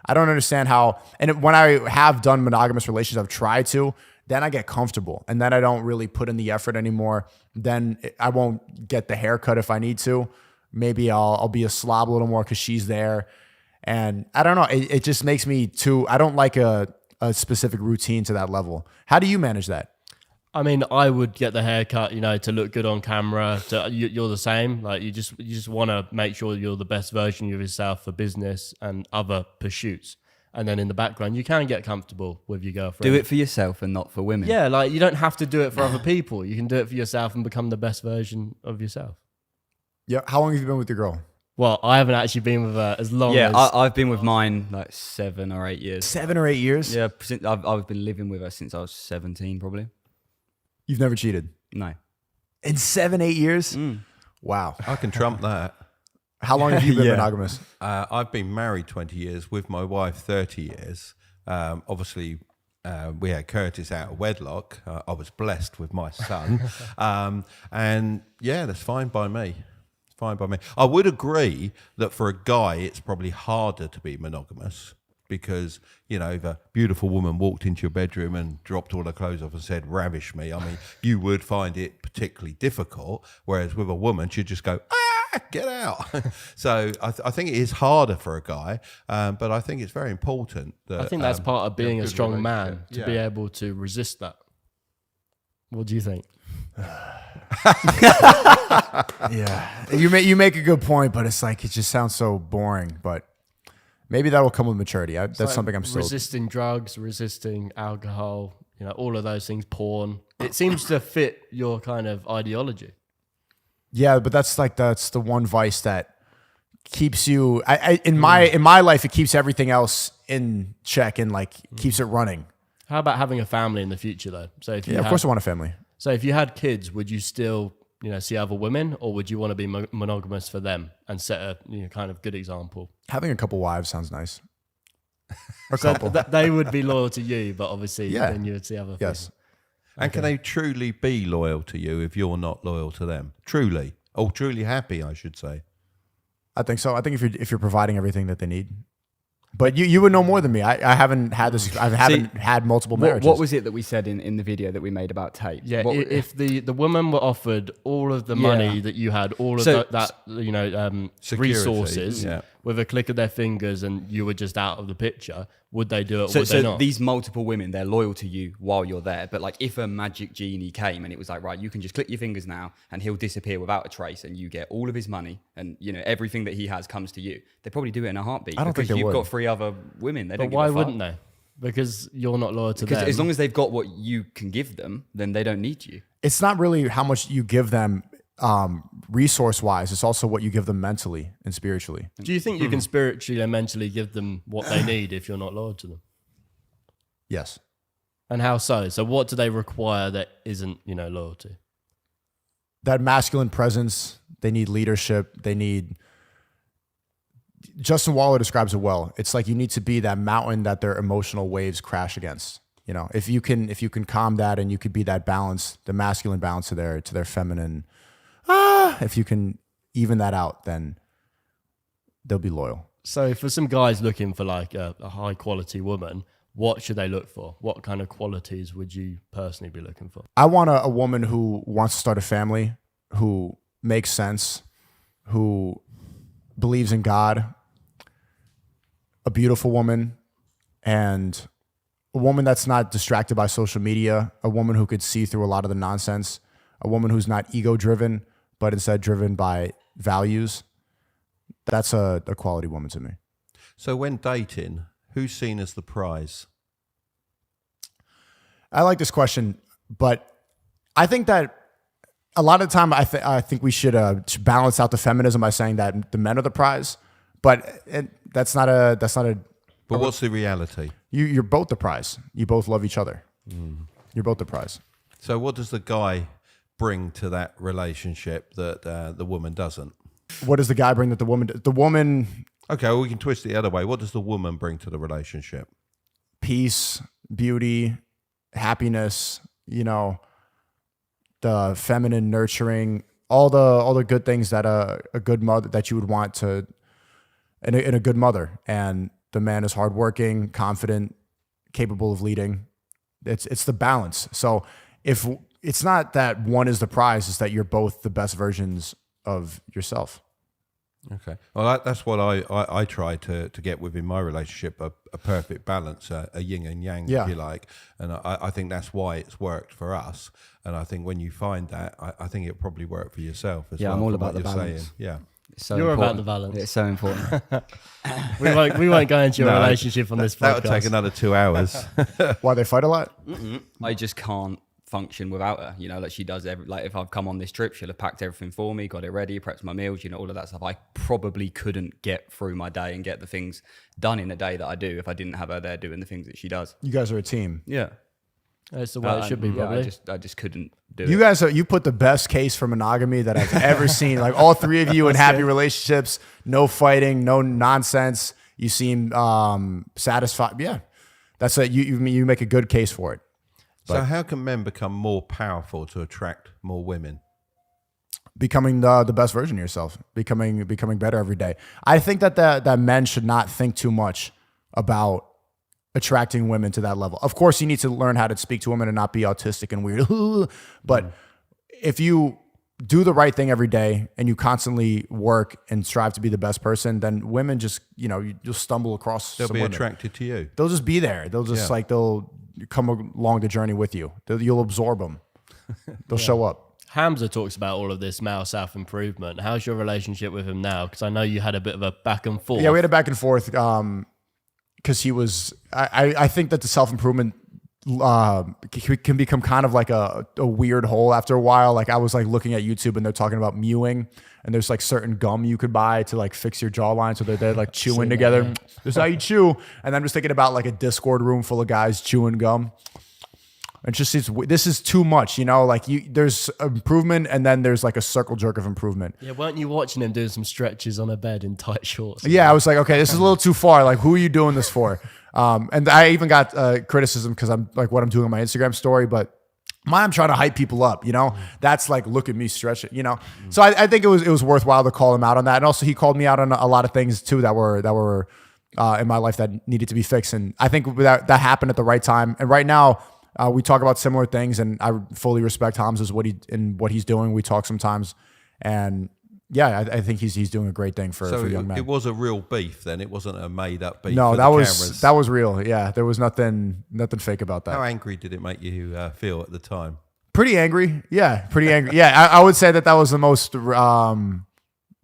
S2: I don't understand how, when I have done monogamous relations, I've tried to, then I get comfortable and then I don't really put in the effort anymore. Then I won't get the haircut if I need to. Maybe I'll be a slob a little more because she's there. And I don't know, it just makes me I don't like a specific routine to that level. How do you manage that?
S1: I mean, I would get the haircut, to look good on camera. You're the same. Like you just want to make sure you're the best version of yourself for business and other pursuits. And then in the background, you can get comfortable with your girlfriend.
S4: Do it for yourself and not for women.
S1: Yeah, like you don't have to do it for other people. You can do it for yourself and become the best version of yourself.
S2: Yeah. How long have you been with your girl?
S1: Well, I haven't actually been with her as long
S4: Yeah,
S1: as...
S4: I've been with mine like 7 or 8 years.
S2: 7 or 8 years?
S4: Yeah, I've been living with her since I was 17, probably.
S2: You've never cheated?
S4: No.
S2: In 7, 8 years? Wow.
S3: I can trump that.
S2: How long have you been
S4: Yeah.
S2: monogamous?
S3: I've been married 20 years, with my wife 30 years. Obviously, we had Curtis out of wedlock. I was blessed with my son. And yeah, that's fine by me. Fine by me. I would agree that for a guy, it's probably harder to be monogamous because, if a beautiful woman walked into your bedroom and dropped all her clothes off and said, ravish me, I mean, you would find it particularly difficult. Whereas with a woman, she'd just go, get out. So I think it is harder for a guy, but I think it's very important that
S1: I think that's part of being
S3: you
S1: a
S3: have good
S1: strong man,
S3: relationship.
S1: to be able to resist that. What do you think?
S2: Yeah. You make a good point, but it's like, it just sounds so boring. But maybe that will come with maturity. That's
S1: Like
S2: something I'm still...
S1: resisting drugs, resisting alcohol, all of those things, porn. It seems to fit your kind of ideology.
S2: Yeah, but that's the one vice that keeps you... in my life, it keeps everything else in check and like keeps it running.
S1: How about having a family in the future, though? So if you
S2: Of course I want a family.
S1: So if you had kids, would you still, see other women, or would you want to be monogamous for them and set a kind of good example?
S2: Having a couple wives sounds nice. A
S1: So
S2: couple.
S1: they would be loyal to you, but obviously
S2: Yeah.
S1: then you would see other
S2: Yes.
S1: people.
S3: And can they truly be loyal to you if you're not loyal to them? Truly. Or truly happy, I should say.
S2: I think so. I think if you're providing everything that they need. But you would know more than me. I haven't had this. I haven't had multiple marriages.
S4: What was it that we said in the video that we made about Tate?
S1: Yeah,
S4: What-
S1: if the women were offered all of the money that you had, all of that
S3: Security,
S1: resources
S3: yeah.
S1: with a click of their fingers, and you were just out of the picture, would they do it? Or
S4: So,
S1: would they not?
S4: these multiple women, they're loyal to you while you're there. But like, if a magic genie came and it was like, right, you can just click your fingers now, and he'll disappear without a trace, and you get all of his money, and everything that he has comes to you, they'd probably do it in a heartbeat.
S2: I don't think
S4: because
S2: they
S4: you've
S2: would.
S4: got 3 other women. They
S1: But
S4: don't give
S1: why
S4: a fuck.
S1: wouldn't they? Because you're not loyal to
S4: Because
S1: them.
S4: as long as they've got what you can give them, then they don't need you.
S2: It's not really how much you give them resource wise. It's also what you give them mentally and spiritually.
S1: Do you think you can spiritually and mentally give them what they need if you're not loyal to them?
S2: Yes.
S1: And how so? So what do they require that isn't, loyalty?
S2: That masculine presence. They need leadership. They need. Justin Waller describes it well. It's like you need to be that mountain that their emotional waves crash against. If you can calm that, and you could be that balance, the masculine balance to their feminine. If you can even that out, then they'll be loyal.
S1: So for some guys looking for like a high quality woman, what should they look for? What kind of qualities would you personally be looking for?
S2: I want a woman who wants to start a family, who makes sense, who believes in God, a beautiful woman, and a woman that's not distracted by social media, a woman who could see through a lot of the nonsense, a woman who's not ego-driven, but instead driven by values. That's a quality woman to me.
S3: So when dating, who's seen as the prize?
S2: I like this question, but I think that a lot of the time I think we should balance out the feminism by saying that the men are the prize, but that's not a.
S3: But what's the reality?
S2: You're both the prize. You both love each other. You're both the prize.
S3: So what does the guy bring to that relationship that the woman doesn't?
S2: What does the guy bring that the woman? The woman,
S3: Okay, well, we can twist it the other way. What does the woman bring to the relationship?
S2: peace, beauty, happiness. The feminine nurturing, all the good things that a good mother that you would want to in a good mother. And the man is hardworking, confident, capable of leading. It's the balance. So if it's not that one is the prize, it's that you're both the best versions of yourself.
S3: Okay. Well, that's what I try to get within my relationship, a perfect balance, a yin and yang,
S2: Yeah.
S3: if you like. And I think that's why it's worked for us. And I think when you find that, I think it'll probably work for yourself as well.
S4: Yeah, I'm all
S3: from
S4: about
S3: what
S4: the
S3: you're
S4: balance.
S3: saying. Yeah.
S4: It's so
S1: You're about
S4: important.
S1: the balance.
S4: It's so important.
S1: We won't go into your
S3: No,
S1: relationship on this
S3: That
S1: podcast.
S3: would take another 2 hours.
S2: Why they fight a lot?
S4: I just can't function without her. Like she does if I've come on this trip, she'll have packed everything for me, got it ready, prepped my meals, all of that stuff. I probably couldn't get through my day and get the things done in a day that I do if I didn't have her there doing the things that she does.
S2: You guys are a team.
S4: Yeah.
S1: That's the way it should be,
S4: Yeah,
S1: probably.
S4: I just couldn't do
S2: You
S4: it.
S2: guys you put the best case for monogamy that I've ever seen. Like all three of you in happy relationships, no fighting, no nonsense. You seem satisfied. Yeah, that's it. You make a good case for it.
S3: So how can men become more powerful to attract more women?
S2: Becoming the best version of yourself, becoming better every day. I think that men should not think too much about attracting women to that level. Of course, you need to learn how to speak to women and not be autistic and weird. But if you do the right thing every day and you constantly work and strive to be the best person, then women just, you'll stumble across
S3: They'll
S2: some
S3: be
S2: women.
S3: attracted to you.
S2: They'll just be there. They'll just they'll come along the journey with you. You'll absorb them. They'll show up.
S1: Hamza talks about all of this male self-improvement. How's your relationship with him now? Because I know you had a bit of a back and forth.
S2: Yeah, we had a back and forth because he was. I think that the self-improvement can become kind of like a weird hole after a while. Like I was like looking at YouTube and they're talking about mewing, and there's like certain gum you could buy to like fix your jawline, so they're like chewing together. This is how you chew. And I'm just thinking about like a Discord room full of guys chewing gum. It just this is too much, like there's improvement and then there's like a circle jerk of improvement.
S1: Yeah, weren't you watching him doing some stretches on a bed in tight shorts?
S2: Yeah, I was like, okay, this is a little too far. Like, who are you doing this for? And I even got criticism because I'm like what I'm doing on my Instagram story, but I'm trying to hype people up, That's like, look at me stretch it, So I think it was worthwhile to call him out on that. And also he called me out on a lot of things too that were in my life that needed to be fixed. And I think that happened at the right time. And right now, we talk about similar things, and I fully respect Hamza's what he's doing. We talk sometimes, and yeah, I think he's doing a great thing for young men.
S3: It was a real beef then. It wasn't a made up beef.
S2: No,
S3: for
S2: that
S3: the
S2: was
S3: cameras.
S2: that was real. Yeah, there was nothing fake about that.
S3: How angry did it make you feel at the time?
S2: Pretty angry. Yeah, pretty angry. Yeah, I would say that was the most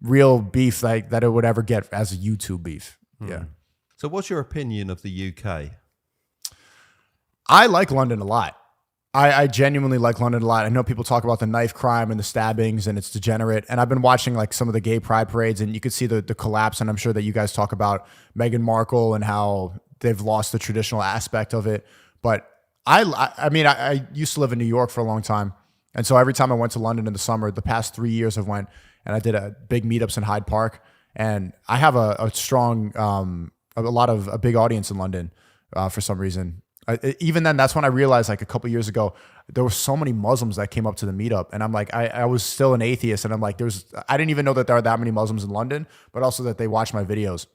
S2: real beef that it would ever get as a YouTube beef. Yeah.
S3: So what's your opinion of the UK?
S2: I like London a lot. I genuinely like London a lot. I know people talk about the knife crime and the stabbings and it's degenerate. And I've been watching like some of the gay pride parades, and you could see the collapse. And I'm sure that you guys talk about Meghan Markle and how they've lost the traditional aspect of it. But I mean, I used to live in New York for a long time. And so every time I went to London in the summer, the past 3 years I went and I did a big meetups in Hyde Park. And I have a strong, a big audience in London for some reason. Even then, that's when I realized like a couple years ago, there were so many Muslims that came up to the meetup. And I'm like, I was still an atheist. And I'm like, I didn't even know that there are that many Muslims in London, but also that they watch my videos.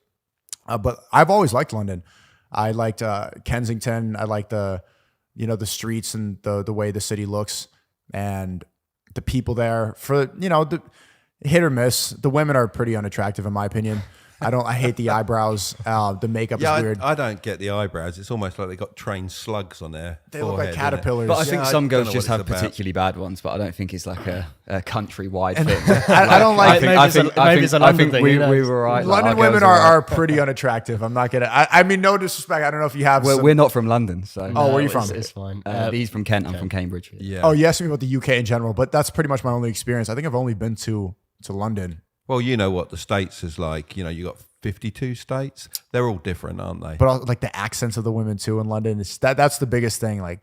S2: But I've always liked London. I liked Kensington. I liked the streets and the way the city looks and the people there. For, the hit or miss. The women are pretty unattractive in my opinion. I hate the eyebrows. The makeup is weird.
S3: I don't get the eyebrows. It's almost like they got trained slugs on their
S2: They
S3: forehead,
S2: look like caterpillars.
S4: But I think
S3: Yeah,
S4: some
S3: I
S4: girls
S3: don't know
S4: just
S3: what
S4: have
S3: it's about.
S4: particularly bad ones, but I don't think it's like a countrywide thing.
S2: I don't like.
S1: Maybe it's a London thing,
S4: we
S1: who knows?
S4: were right.
S2: London women are pretty unattractive. I'm not gonna. I mean, no disrespect. I don't know if you have.
S4: We're not from London, so.
S2: Oh, where are you from?
S1: It's fine.
S4: He's from Kent. I'm from Cambridge.
S3: Yeah.
S2: Oh, you asked me about the UK in general, but that's pretty much my only experience. I think I've only been to London.
S3: Well, you know what the States is like. You got 52 states. They're all different, aren't they?
S2: But like the accents of the women too in London, that's the biggest thing. Like,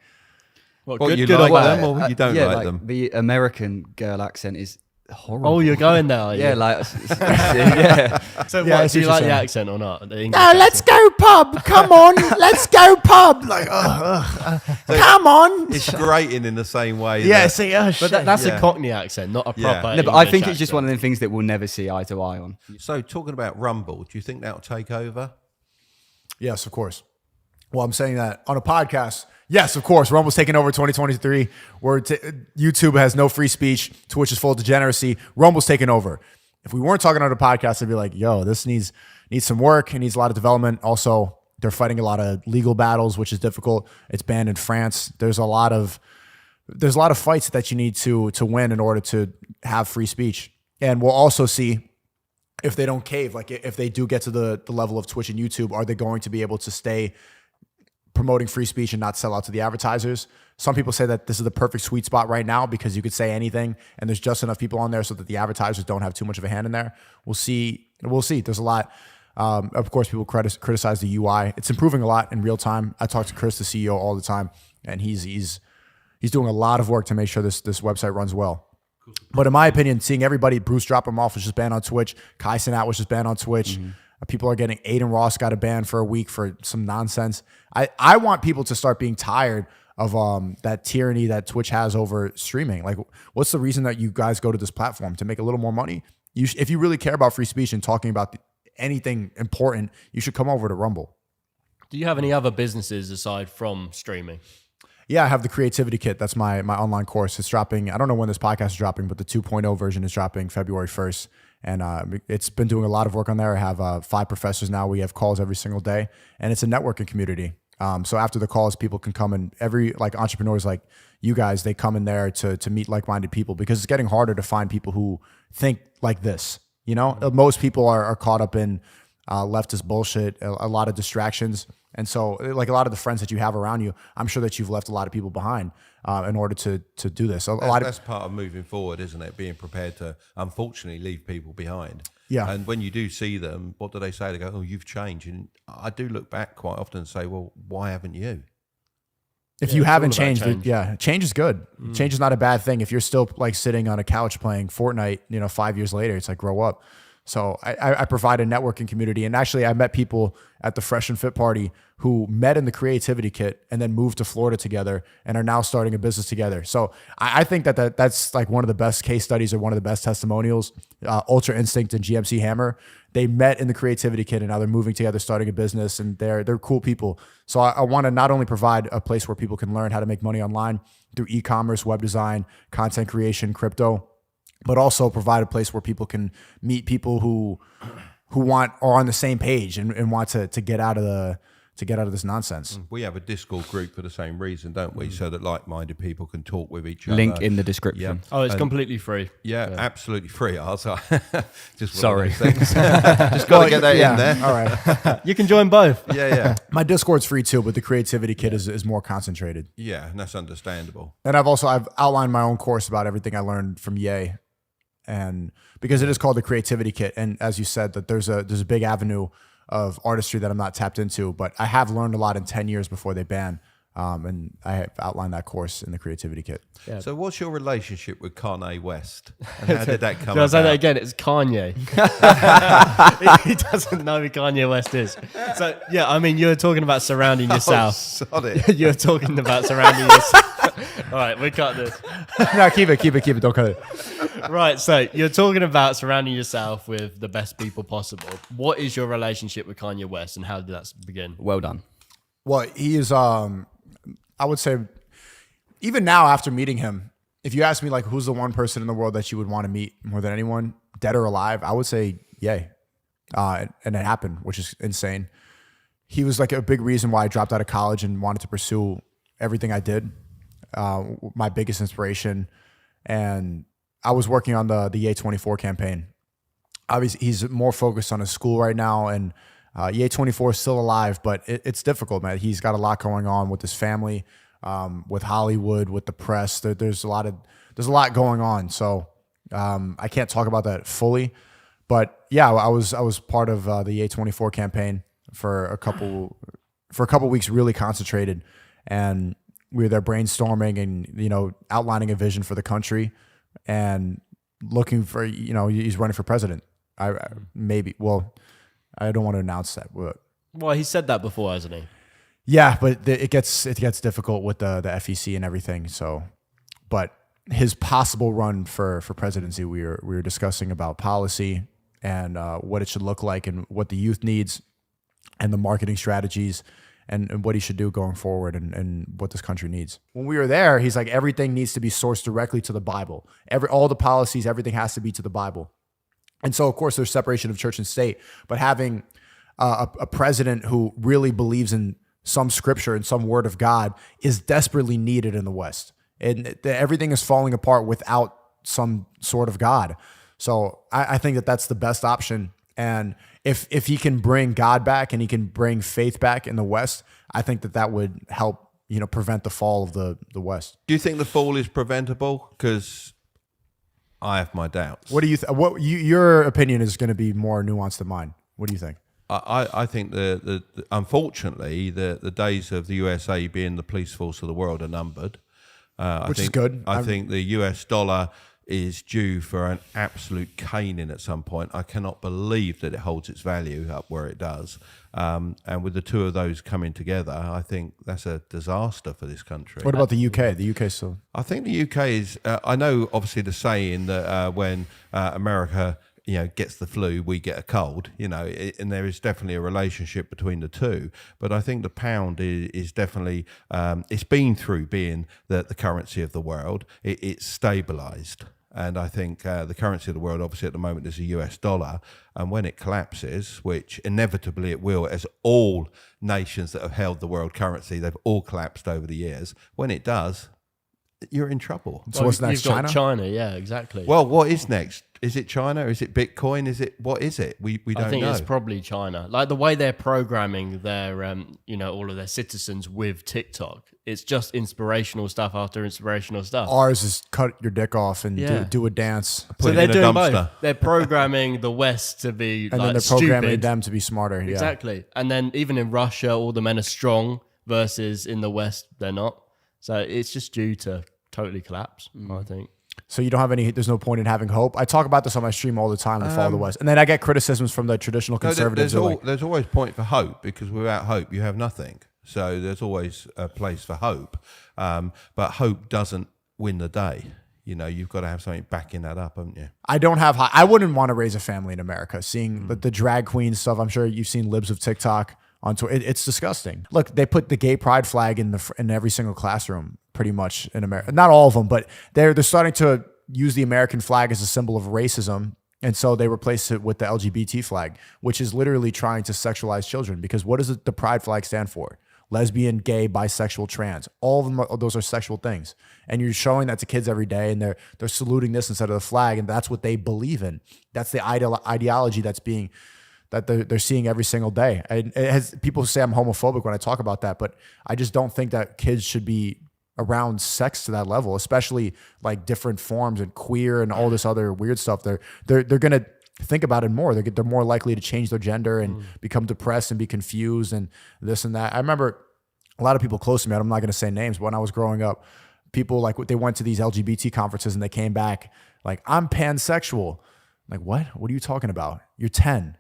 S3: Well, you like them or you don't like them?
S4: The American girl accent is horrible.
S1: Oh, you're going there, are you?
S4: Yeah, like yeah.
S1: So
S2: Yeah, I
S1: what,
S2: see
S1: do you
S2: what
S1: like
S2: you're
S1: the
S2: saying.
S1: accent or not? The English
S2: no, let's
S1: accent?
S2: go pub. Come on, let's go pub. Like, come on.
S3: It's grating in the same way.
S2: Yeah,
S3: that-
S2: see,
S1: But that's
S3: Yeah.
S1: a Cockney accent, not a
S3: Yeah.
S1: proper.
S4: No, but I
S1: English
S4: think it's just
S1: accent.
S4: one of them things that we'll never see eye to eye on.
S3: So talking about Rumble, do you think that'll take over?
S2: Yes, of course. Well, I'm saying that on a podcast. Yes, of course. Rumble's taking over 2023. YouTube has no free speech. Twitch is full of degeneracy. Rumble's taking over. If we weren't talking on a podcast, I'd be like, yo, this needs some work. It needs a lot of development. Also, they're fighting a lot of legal battles, which is difficult. It's banned in France. There's a lot of fights that you need to win in order to have free speech. And we'll also see if they don't cave, like if they do get to the level of Twitch and YouTube, are they going to be able to stay promoting free speech and not sell out to the advertisers? Some people say that this is the perfect sweet spot right now because you could say anything and there's just enough people on there so that the advertisers don't have too much of a hand in there. We'll see. There's a lot. Of course, people criticize the UI. It's improving a lot in real time. I talk to Chris, the CEO, all the time, and he's doing a lot of work to make sure this website runs well. But in my opinion, seeing everybody, Bruce drop him off was just banned on Twitch. Kai Cenat was just banned on Twitch. People are getting, Aiden Ross got a ban for a week for some nonsense. I want people to start being tired of that tyranny that Twitch has over streaming. Like, what's the reason that you guys go to this platform? To make a little more money? If you really care about free speech and talking about anything important, you should come over to Rumble.
S1: Do you have any other businesses aside from streaming?
S2: Yeah, I have the Creativity Kit. That's my online course. It's dropping. I don't know when this podcast is dropping, but the 2.0 version is dropping February 1st. And it's been doing a lot of work on there. I have 5 professors now. We have calls every single day. And it's a networking community. So after the calls, people can come and entrepreneurs like you guys, they come in there to meet like-minded people because it's getting harder to find people who think like this. Most people are caught up in leftist bullshit, a lot of distractions. And so like a lot of the friends that you have around you, I'm sure that you've left a lot of people behind in order to do this.
S3: That's part of moving forward, isn't it? Being prepared to, unfortunately, leave people behind.
S2: Yeah.
S3: And when you do see them, what do they say? They go, oh, you've changed. And I do look back quite often and say, well, why haven't you?
S2: If you haven't
S1: all about
S2: changed,
S1: change.
S2: change is good. Change is not a bad thing. If you're still like sitting on a couch playing Fortnite, 5 years later, it's like grow up. So I provide a networking community. And actually, I met people at the Fresh and Fit party who met in the creativity kit and then moved to Florida together and are now starting a business together. So I think that's like one of the best case studies or one of the best testimonials. Ultra Instinct and GMC Hammer, they met in the creativity kit and now they're moving together, starting a business, and they're cool people. So I want to not only provide a place where people can learn how to make money online through e-commerce, web design, content creation, crypto, but also provide a place where people can meet people who are on the same page and want to get out of this nonsense.
S3: We have a Discord group for the same reason, don't we? So that like-minded people can talk with each other.
S4: Link in the description.
S3: Yeah.
S1: Oh, it's completely free.
S3: Yeah, absolutely free. Also, just
S4: Sorry.
S3: just got to get that in there.
S2: All right.
S1: You can join both.
S3: Yeah.
S2: My Discord's free too, but the creativity kit is more concentrated.
S3: Yeah, and that's understandable.
S2: And I've outlined my own course about everything I learned from Ye. And because it is called the creativity kit. And as you said, that there's a big avenue of artistry that I'm not tapped into, but I have learned a lot in 10 years before they ban. And I have outlined that course in the creativity kit.
S1: Yeah.
S3: So what's your relationship with Kanye West? And how did that come
S1: Should I say
S3: about?
S1: that again? It's Kanye. He doesn't know who Kanye West is. So, yeah, I mean, you're talking about surrounding yourself.
S3: Sod it.
S1: You're talking about surrounding yourself. All right, we cut this.
S2: No, keep it. Don't cut it.
S1: Right, so you're talking about surrounding yourself with the best people possible. What is your relationship with Kanye West and how did that begin?
S4: Well done.
S2: Well, he is, I would say, even now after meeting him, if you ask me like who's the one person in the world that you would want to meet more than anyone, dead or alive, I would say Ye. And it happened, which is insane. He was like a big reason why I dropped out of college and wanted to pursue everything I did. My biggest inspiration. And I was working on the Ye 24 campaign. Obviously, he's more focused on his school right now, and Ye 24 is still alive, but it's difficult, man. He's got a lot going on with his family, with Hollywood, with the press. There's a lot going on. So I can't talk about that fully, but yeah, I was part of the Ye 24 campaign for a couple weeks, really concentrated, and we were there brainstorming and outlining a vision for the country and looking for he's running for president. I don't want to announce that, but
S1: Well, he said that before, hasn't he?
S2: yeah, but it gets difficult with the FEC and everything. So, but his possible run for presidency, we were discussing about policy and what it should look like and what the youth needs and the marketing strategies and what he should do going forward and what this country needs. When we were there, he's like, everything needs to be sourced directly to the Bible. All the policies, everything has to be to the Bible. And so, of course, there's separation of church and state, but having a president who really believes in some scripture and some word of God is desperately needed in the West. And everything is falling apart without some sort of God. So I think that that's the best option. And if he can bring God back and he can bring faith back in the West, I think that would help, prevent the fall of the West.
S3: Do you think the fall is preventable? Because I have my doubts.
S2: What do you your opinion is going to be more nuanced than mine. What do you think?
S3: I think the unfortunately the days of the USA being the police force of the world are numbered.
S2: Which is good.
S3: I think the US dollar is due for an absolute caning at some point. I cannot believe that it holds its value up where it does. And with the two of those coming together, I think that's a disaster for this country.
S2: What about the UK? The UK still.
S3: I think the UK is. I know, obviously, the saying that when America, gets the flu, we get a cold. And there is definitely a relationship between the two. But I think the pound is definitely. It's been through being the currency of the world. It's stabilised. And I think the currency of the world, obviously, at the moment is the US dollar. And when it collapses, which inevitably it will, as all nations that have held the world currency, they've all collapsed over the years. When it does, you're in trouble.
S2: So what's next?
S1: You've got China, yeah, exactly.
S3: Well, what is next? Is it China? Is it Bitcoin? What is it? We don't know.
S1: I think it's probably China. Like the way they're programming their, all of their citizens with TikTok. It's just inspirational stuff after inspirational stuff.
S2: Ours is cut your dick off and
S3: Yeah.
S2: do a dance.
S3: Put
S1: So
S3: it
S1: they're
S3: in a
S1: doing
S3: dumpster.
S1: both. They're programming the West to be
S2: And
S1: like
S2: then they're programming
S1: stupid.
S2: them to be smarter. Yeah.
S1: Exactly. And then even in Russia, all the men are strong versus in the West, they're not. So it's just due to totally collapse, I think.
S2: So you don't have there's no point in having hope. I talk about this on my stream all the time with Follow the West. And then I get criticisms from the traditional conservatives.
S3: There's always point for hope, because without hope, you have nothing. So there's always a place for hope. But hope doesn't win the day. You've got to have something backing that up, haven't you?
S2: I wouldn't want to raise a family in America. Seeing the drag queen stuff, I'm sure you've seen libs of TikTok on Twitter. It's disgusting. Look, they put the gay pride flag in every single classroom, pretty much in America. Not all of them, but they're starting to use the American flag as a symbol of racism. And so they replace it with the LGBT flag, which is literally trying to sexualize children. Because what does the pride flag stand for? Lesbian, gay, bisexual, trans. All of them, those are sexual things. And you're showing that to kids every day, and they're saluting this instead of the flag, and that's what they believe in. That's the ideology that they're seeing every single day. And people say I'm homophobic when I talk about that, but I just don't think that kids should be around sex to that level, especially like different forms and queer and all this other weird stuff. They're gonna think about it more. They're more likely to change their gender and become depressed and be confused and this and that. I remember a lot of people close to me, I'm not going to say names, but when I was growing up, people they went to these LGBT conferences and they came back like, I'm pansexual. I'm like, what? What are you talking about? You're 10.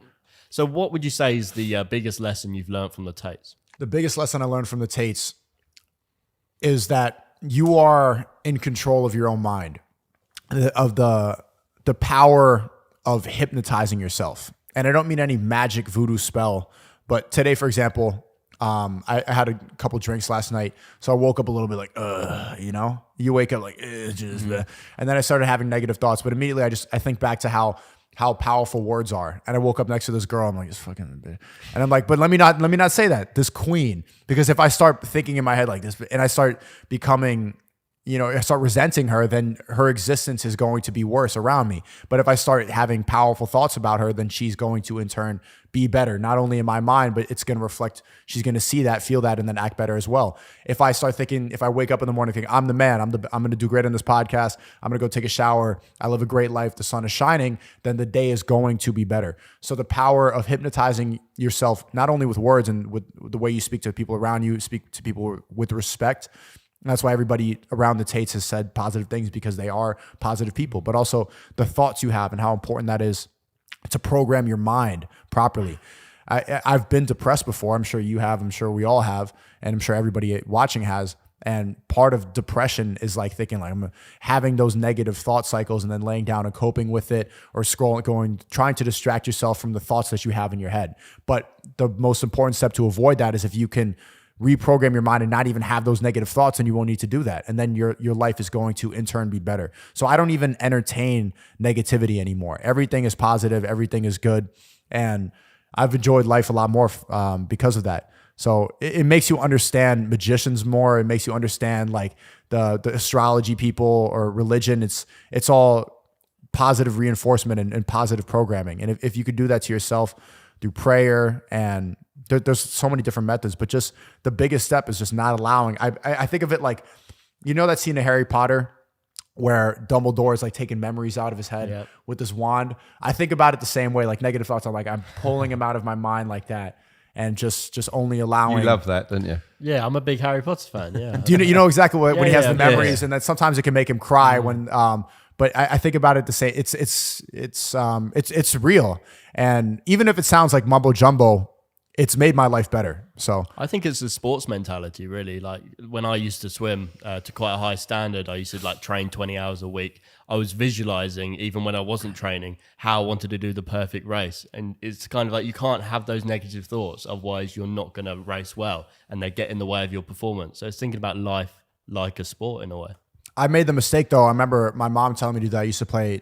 S1: So what would you say is the biggest lesson you've learned from the Tates?
S2: The biggest lesson I learned from the Tates is that you are in control of your own mind, of the power of hypnotizing yourself. And I don't mean any magic voodoo spell, but today, for example, I had a couple drinks last night. So I woke up a little bit like, you wake up like, and then I started having negative thoughts, but immediately I think back to how powerful words are. And I woke up next to this girl. I'm like, it's fucking, and I'm like, but let me not say that, this queen, because if I start thinking in my head like this and I start becoming, I start resenting her, then her existence is going to be worse around me. But if I start having powerful thoughts about her, then she's going to in turn be better, not only in my mind, but it's going to reflect, she's going to see that, feel that, and then act better as well. If I start thinking, if I wake up in the morning thinking, I'm the man, I'm going to do great on this podcast, I'm going to go take a shower, I live a great life, the sun is shining, then the day is going to be better. So the power of hypnotizing yourself, not only with words and with the way you speak to people around you, speak to people with respect. And that's why everybody around the Tates has said positive things, because they are positive people, but also the thoughts you have and how important that is to program your mind properly. I've been depressed before. I'm sure you have. I'm sure we all have. And I'm sure everybody watching has. And part of depression is like thinking like I'm having those negative thought cycles and then laying down and coping with it, or trying to distract yourself from the thoughts that you have in your head. But the most important step to avoid that is if you can reprogram your mind and not even have those negative thoughts, and you won't need to do that. And then your life is going to in turn be better. So I don't even entertain negativity anymore. Everything is positive. Everything is good. And I've enjoyed life a lot more because of that. So it makes you understand magicians more. It makes you understand like the astrology people or religion. It's all positive reinforcement and positive programming. And if you could do that to yourself through prayer, and there's so many different methods, but just the biggest step is just not allowing. I think of it like, that scene of Harry Potter where Dumbledore is like taking memories out of his head with this wand. I think about it the same way, like negative thoughts. I'm pulling them out of my mind like that, and just only allowing.
S3: You love that, don't you?
S1: Yeah, I'm a big Harry Potter fan. Yeah.
S2: Do you know exactly when he has the memories, and that sometimes it can make him cry when. But I think about it the same. It's real, and even if it sounds like mumbo jumbo, it's made my life better. So
S1: I think it's a sports mentality, really. Like when I used to swim to quite a high standard, I used to like train 20 hours a week. I was visualizing, even when I wasn't training, how I wanted to do the perfect race. And it's kind of like you can't have those negative thoughts, otherwise you're not going to race well, and they get in the way of your performance. So it's thinking about life like a sport in a way.
S2: I made the mistake though. I remember my mom telling me to do that. I used to play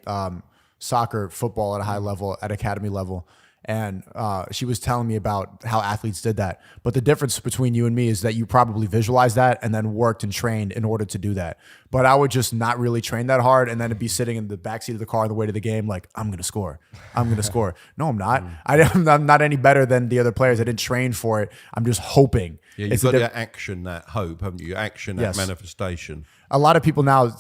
S2: soccer, football at a high level, at academy level. And she was telling me about how athletes did that. But the difference between you and me is that you probably visualized that and then worked and trained in order to do that. But I would just not really train that hard, and then be sitting in the backseat of the car on the way to the game like, I'm going to score. I'm going to score. No, I'm not. I'm not any better than the other players. I didn't train for it. I'm just hoping.
S3: Yeah, you've got to action that hope, haven't you? Action that manifestation.
S2: A lot of people now,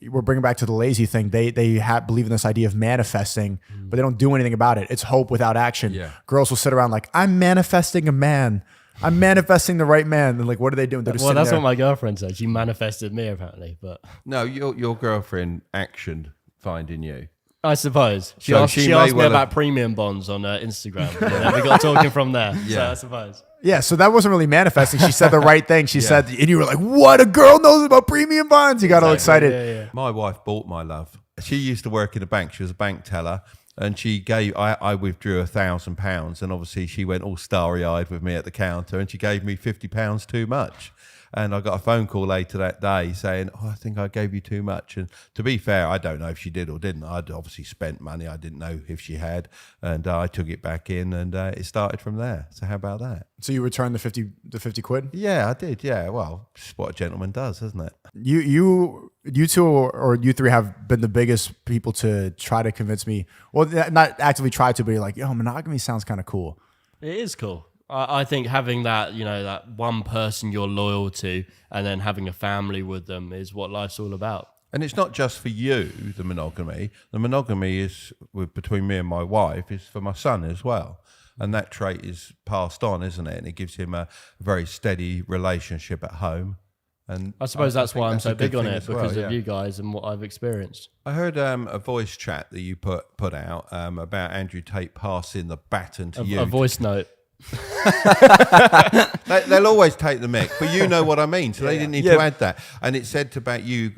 S2: we're bringing back to the lazy thing. They believe in this idea of manifesting, but they don't do anything about it. It's hope without action.
S3: Yeah.
S2: Girls will sit around like, I'm manifesting a man. I'm manifesting the right man. And like, what are they doing? They're just
S1: Well, that's
S2: there.
S1: what my girlfriend said. She manifested me apparently, but
S3: No, your girlfriend actioned finding you.
S1: I suppose she
S3: So
S1: asked,
S3: she
S1: she
S3: may
S1: asked me
S3: well
S1: about
S3: have-
S1: premium bonds on Instagram. And then we got talking from there. So
S3: Yeah.
S1: I suppose.
S2: Yeah, so that wasn't really manifesting. She said the right thing. She said, and you were like, what? A girl knows about premium bonds? You got all excited.
S1: Yeah.
S3: My wife bought my love. She used to work in a bank. She was a bank teller. And she gave, I withdrew £1,000. And obviously she went all starry eyed with me at the counter and she gave me £50 too much. And I got a phone call later that day saying, I think I gave you too much. And to be fair, I don't know if she did or didn't. I'd obviously spent money. I didn't know if she had. And I took it back in and it started from there. So how about that?
S2: So you returned the 50 quid?
S3: Yeah, I did. Yeah. Well, it's what a gentleman does, isn't it?
S2: You two or you three have been the biggest people to try to convince me. Well, not actively try to, but you're like, yo, monogamy sounds kind of cool.
S1: It is cool. I think having that, that one person you're loyal to and then having a family with them is what life's all about.
S3: And it's not just for you, the monogamy. The monogamy is between me and my wife is for my son as well. And that trait is passed on, isn't it? And it gives him a very steady relationship at home. And
S1: I suppose that's
S3: think
S1: why I'm
S3: that's a
S1: so big
S3: good
S1: on
S3: thing
S1: it,
S3: as well,
S1: because
S3: yeah.
S1: of you guys and what I've experienced.
S3: I heard a voice chat that you put out about Andrew Tate passing the baton to you.
S1: A voice note.
S3: They'll always take the mic, but you know what I mean. So they didn't need to add that. And it said about you,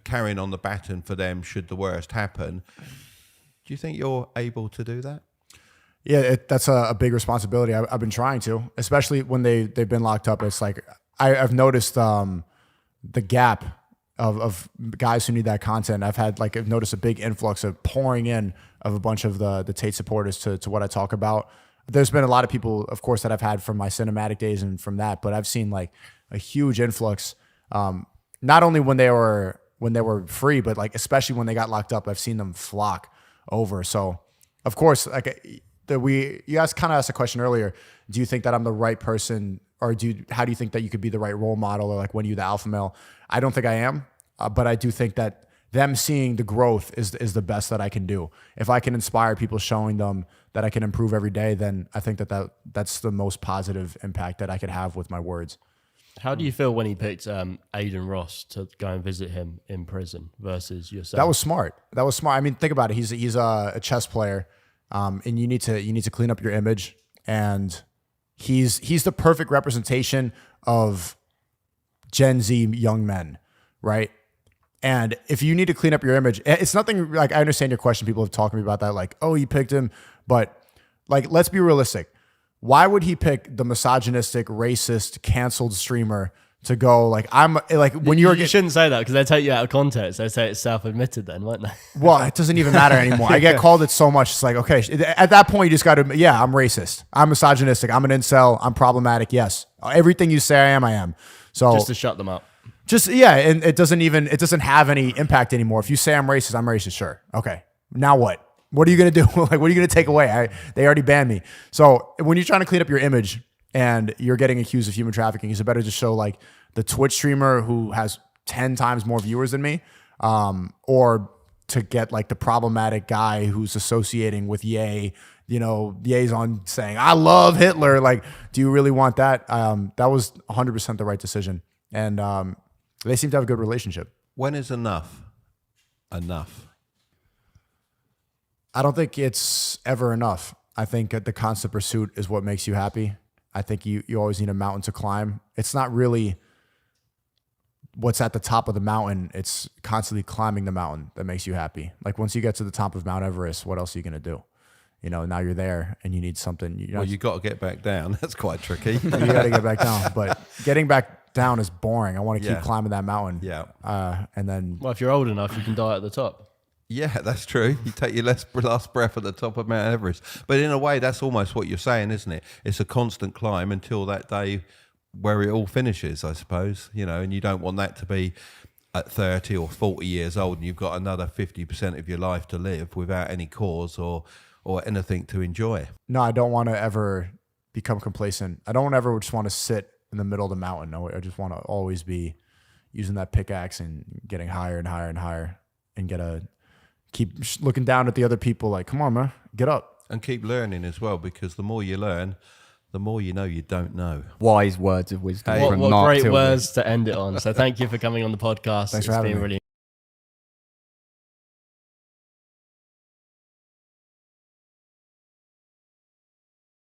S3: carrying on the baton for them should the worst happen. Do you think you're able to do that?
S2: Yeah, that's a big responsibility. I've been trying to, especially when they've been locked up. It's like I've noticed the gap of guys who need that content. I've noticed a big influx of pouring in of a bunch of the Tate supporters to what I talk about. There's been a lot of people, of course, that I've had from my cinematic days and from that, but I've seen like a huge influx, not only when they were free, but like especially when they got locked up. I've seen them flock over. So, of course, like you guys kind of asked a question earlier. Do you think that I'm the right person, or how do you think that you could be the right role model, or like when you the alpha male? I don't think I am, but I do think that them seeing the growth is the best that I can do. If I can inspire people, showing them that I can improve every day, then I think that's the most positive impact that I could have with my words.
S1: How do you feel when he picked Aiden Ross to go and visit him in prison versus yourself?
S2: That was smart. I mean, think about it. He's a chess player, and you need to clean up your image. And he's the perfect representation of Gen Z young men, right? And if you need to clean up your image, it's nothing like, I understand your question. People have talked to me about that, like, oh, you picked him, but like, let's be realistic. Why would he pick the misogynistic, racist, canceled streamer to go? Like, I'm like, when
S1: you shouldn't say that because they take you out of context. They say it's self-admitted, then, won't they?
S2: Well, it doesn't even matter anymore. I get called it so much. It's like, okay, at that point, you just got to, I'm racist. I'm misogynistic. I'm an incel. I'm problematic. Yes, everything you say, I am. So
S1: just to shut them up.
S2: And it doesn't have any impact anymore. If you say I'm racist, sure. Okay. Now what? What are you going to do? Like, what are you going to take away? They already banned me. So when you're trying to clean up your image and you're getting accused of human trafficking, is it better to show like the Twitch streamer who has 10 times more viewers than me? Or to get like the problematic guy who's associating with Ye, Ye's on saying, I love Hitler. Like, do you really want that? That was 100% the right decision. And, they seem to have a good relationship.
S3: When is enough? Enough.
S2: I don't think it's ever enough. I think that the constant pursuit is what makes you happy. I think you always need a mountain to climb. It's not really what's at the top of the mountain. It's constantly climbing the mountain that makes you happy. Like once you get to the top of Mount Everest, what else are you going to do? Now you're there and you need something. You
S3: got to get back down. That's quite tricky.
S2: you got to get back down. But getting back down is boring. I want to keep climbing that mountain.
S3: Yeah.
S2: And then...
S1: Well, if you're old enough, you can die at the top.
S3: Yeah, that's true. You take your last breath at the top of Mount Everest. But in a way, that's almost what you're saying, isn't it? It's a constant climb until that day where it all finishes, I suppose. And you don't want that to be at 30 or 40 years old and you've got another 50% of your life to live without any cause or anything to enjoy.
S2: No, I don't want to ever become complacent. I don't ever just want to sit in the middle of the mountain. No, I just want to always be using that pickaxe and getting higher and higher and higher and keep looking down at the other people like, come on, man, get up.
S3: And keep learning as well, because the more you learn, The more you know, you don't know.
S4: Wise words of wisdom
S3: Hey.
S4: from
S1: What
S4: Mark
S1: great
S4: Tilbury.
S1: words to end it on. So thank you for coming on the podcast.
S2: Thanks for having me.
S1: Really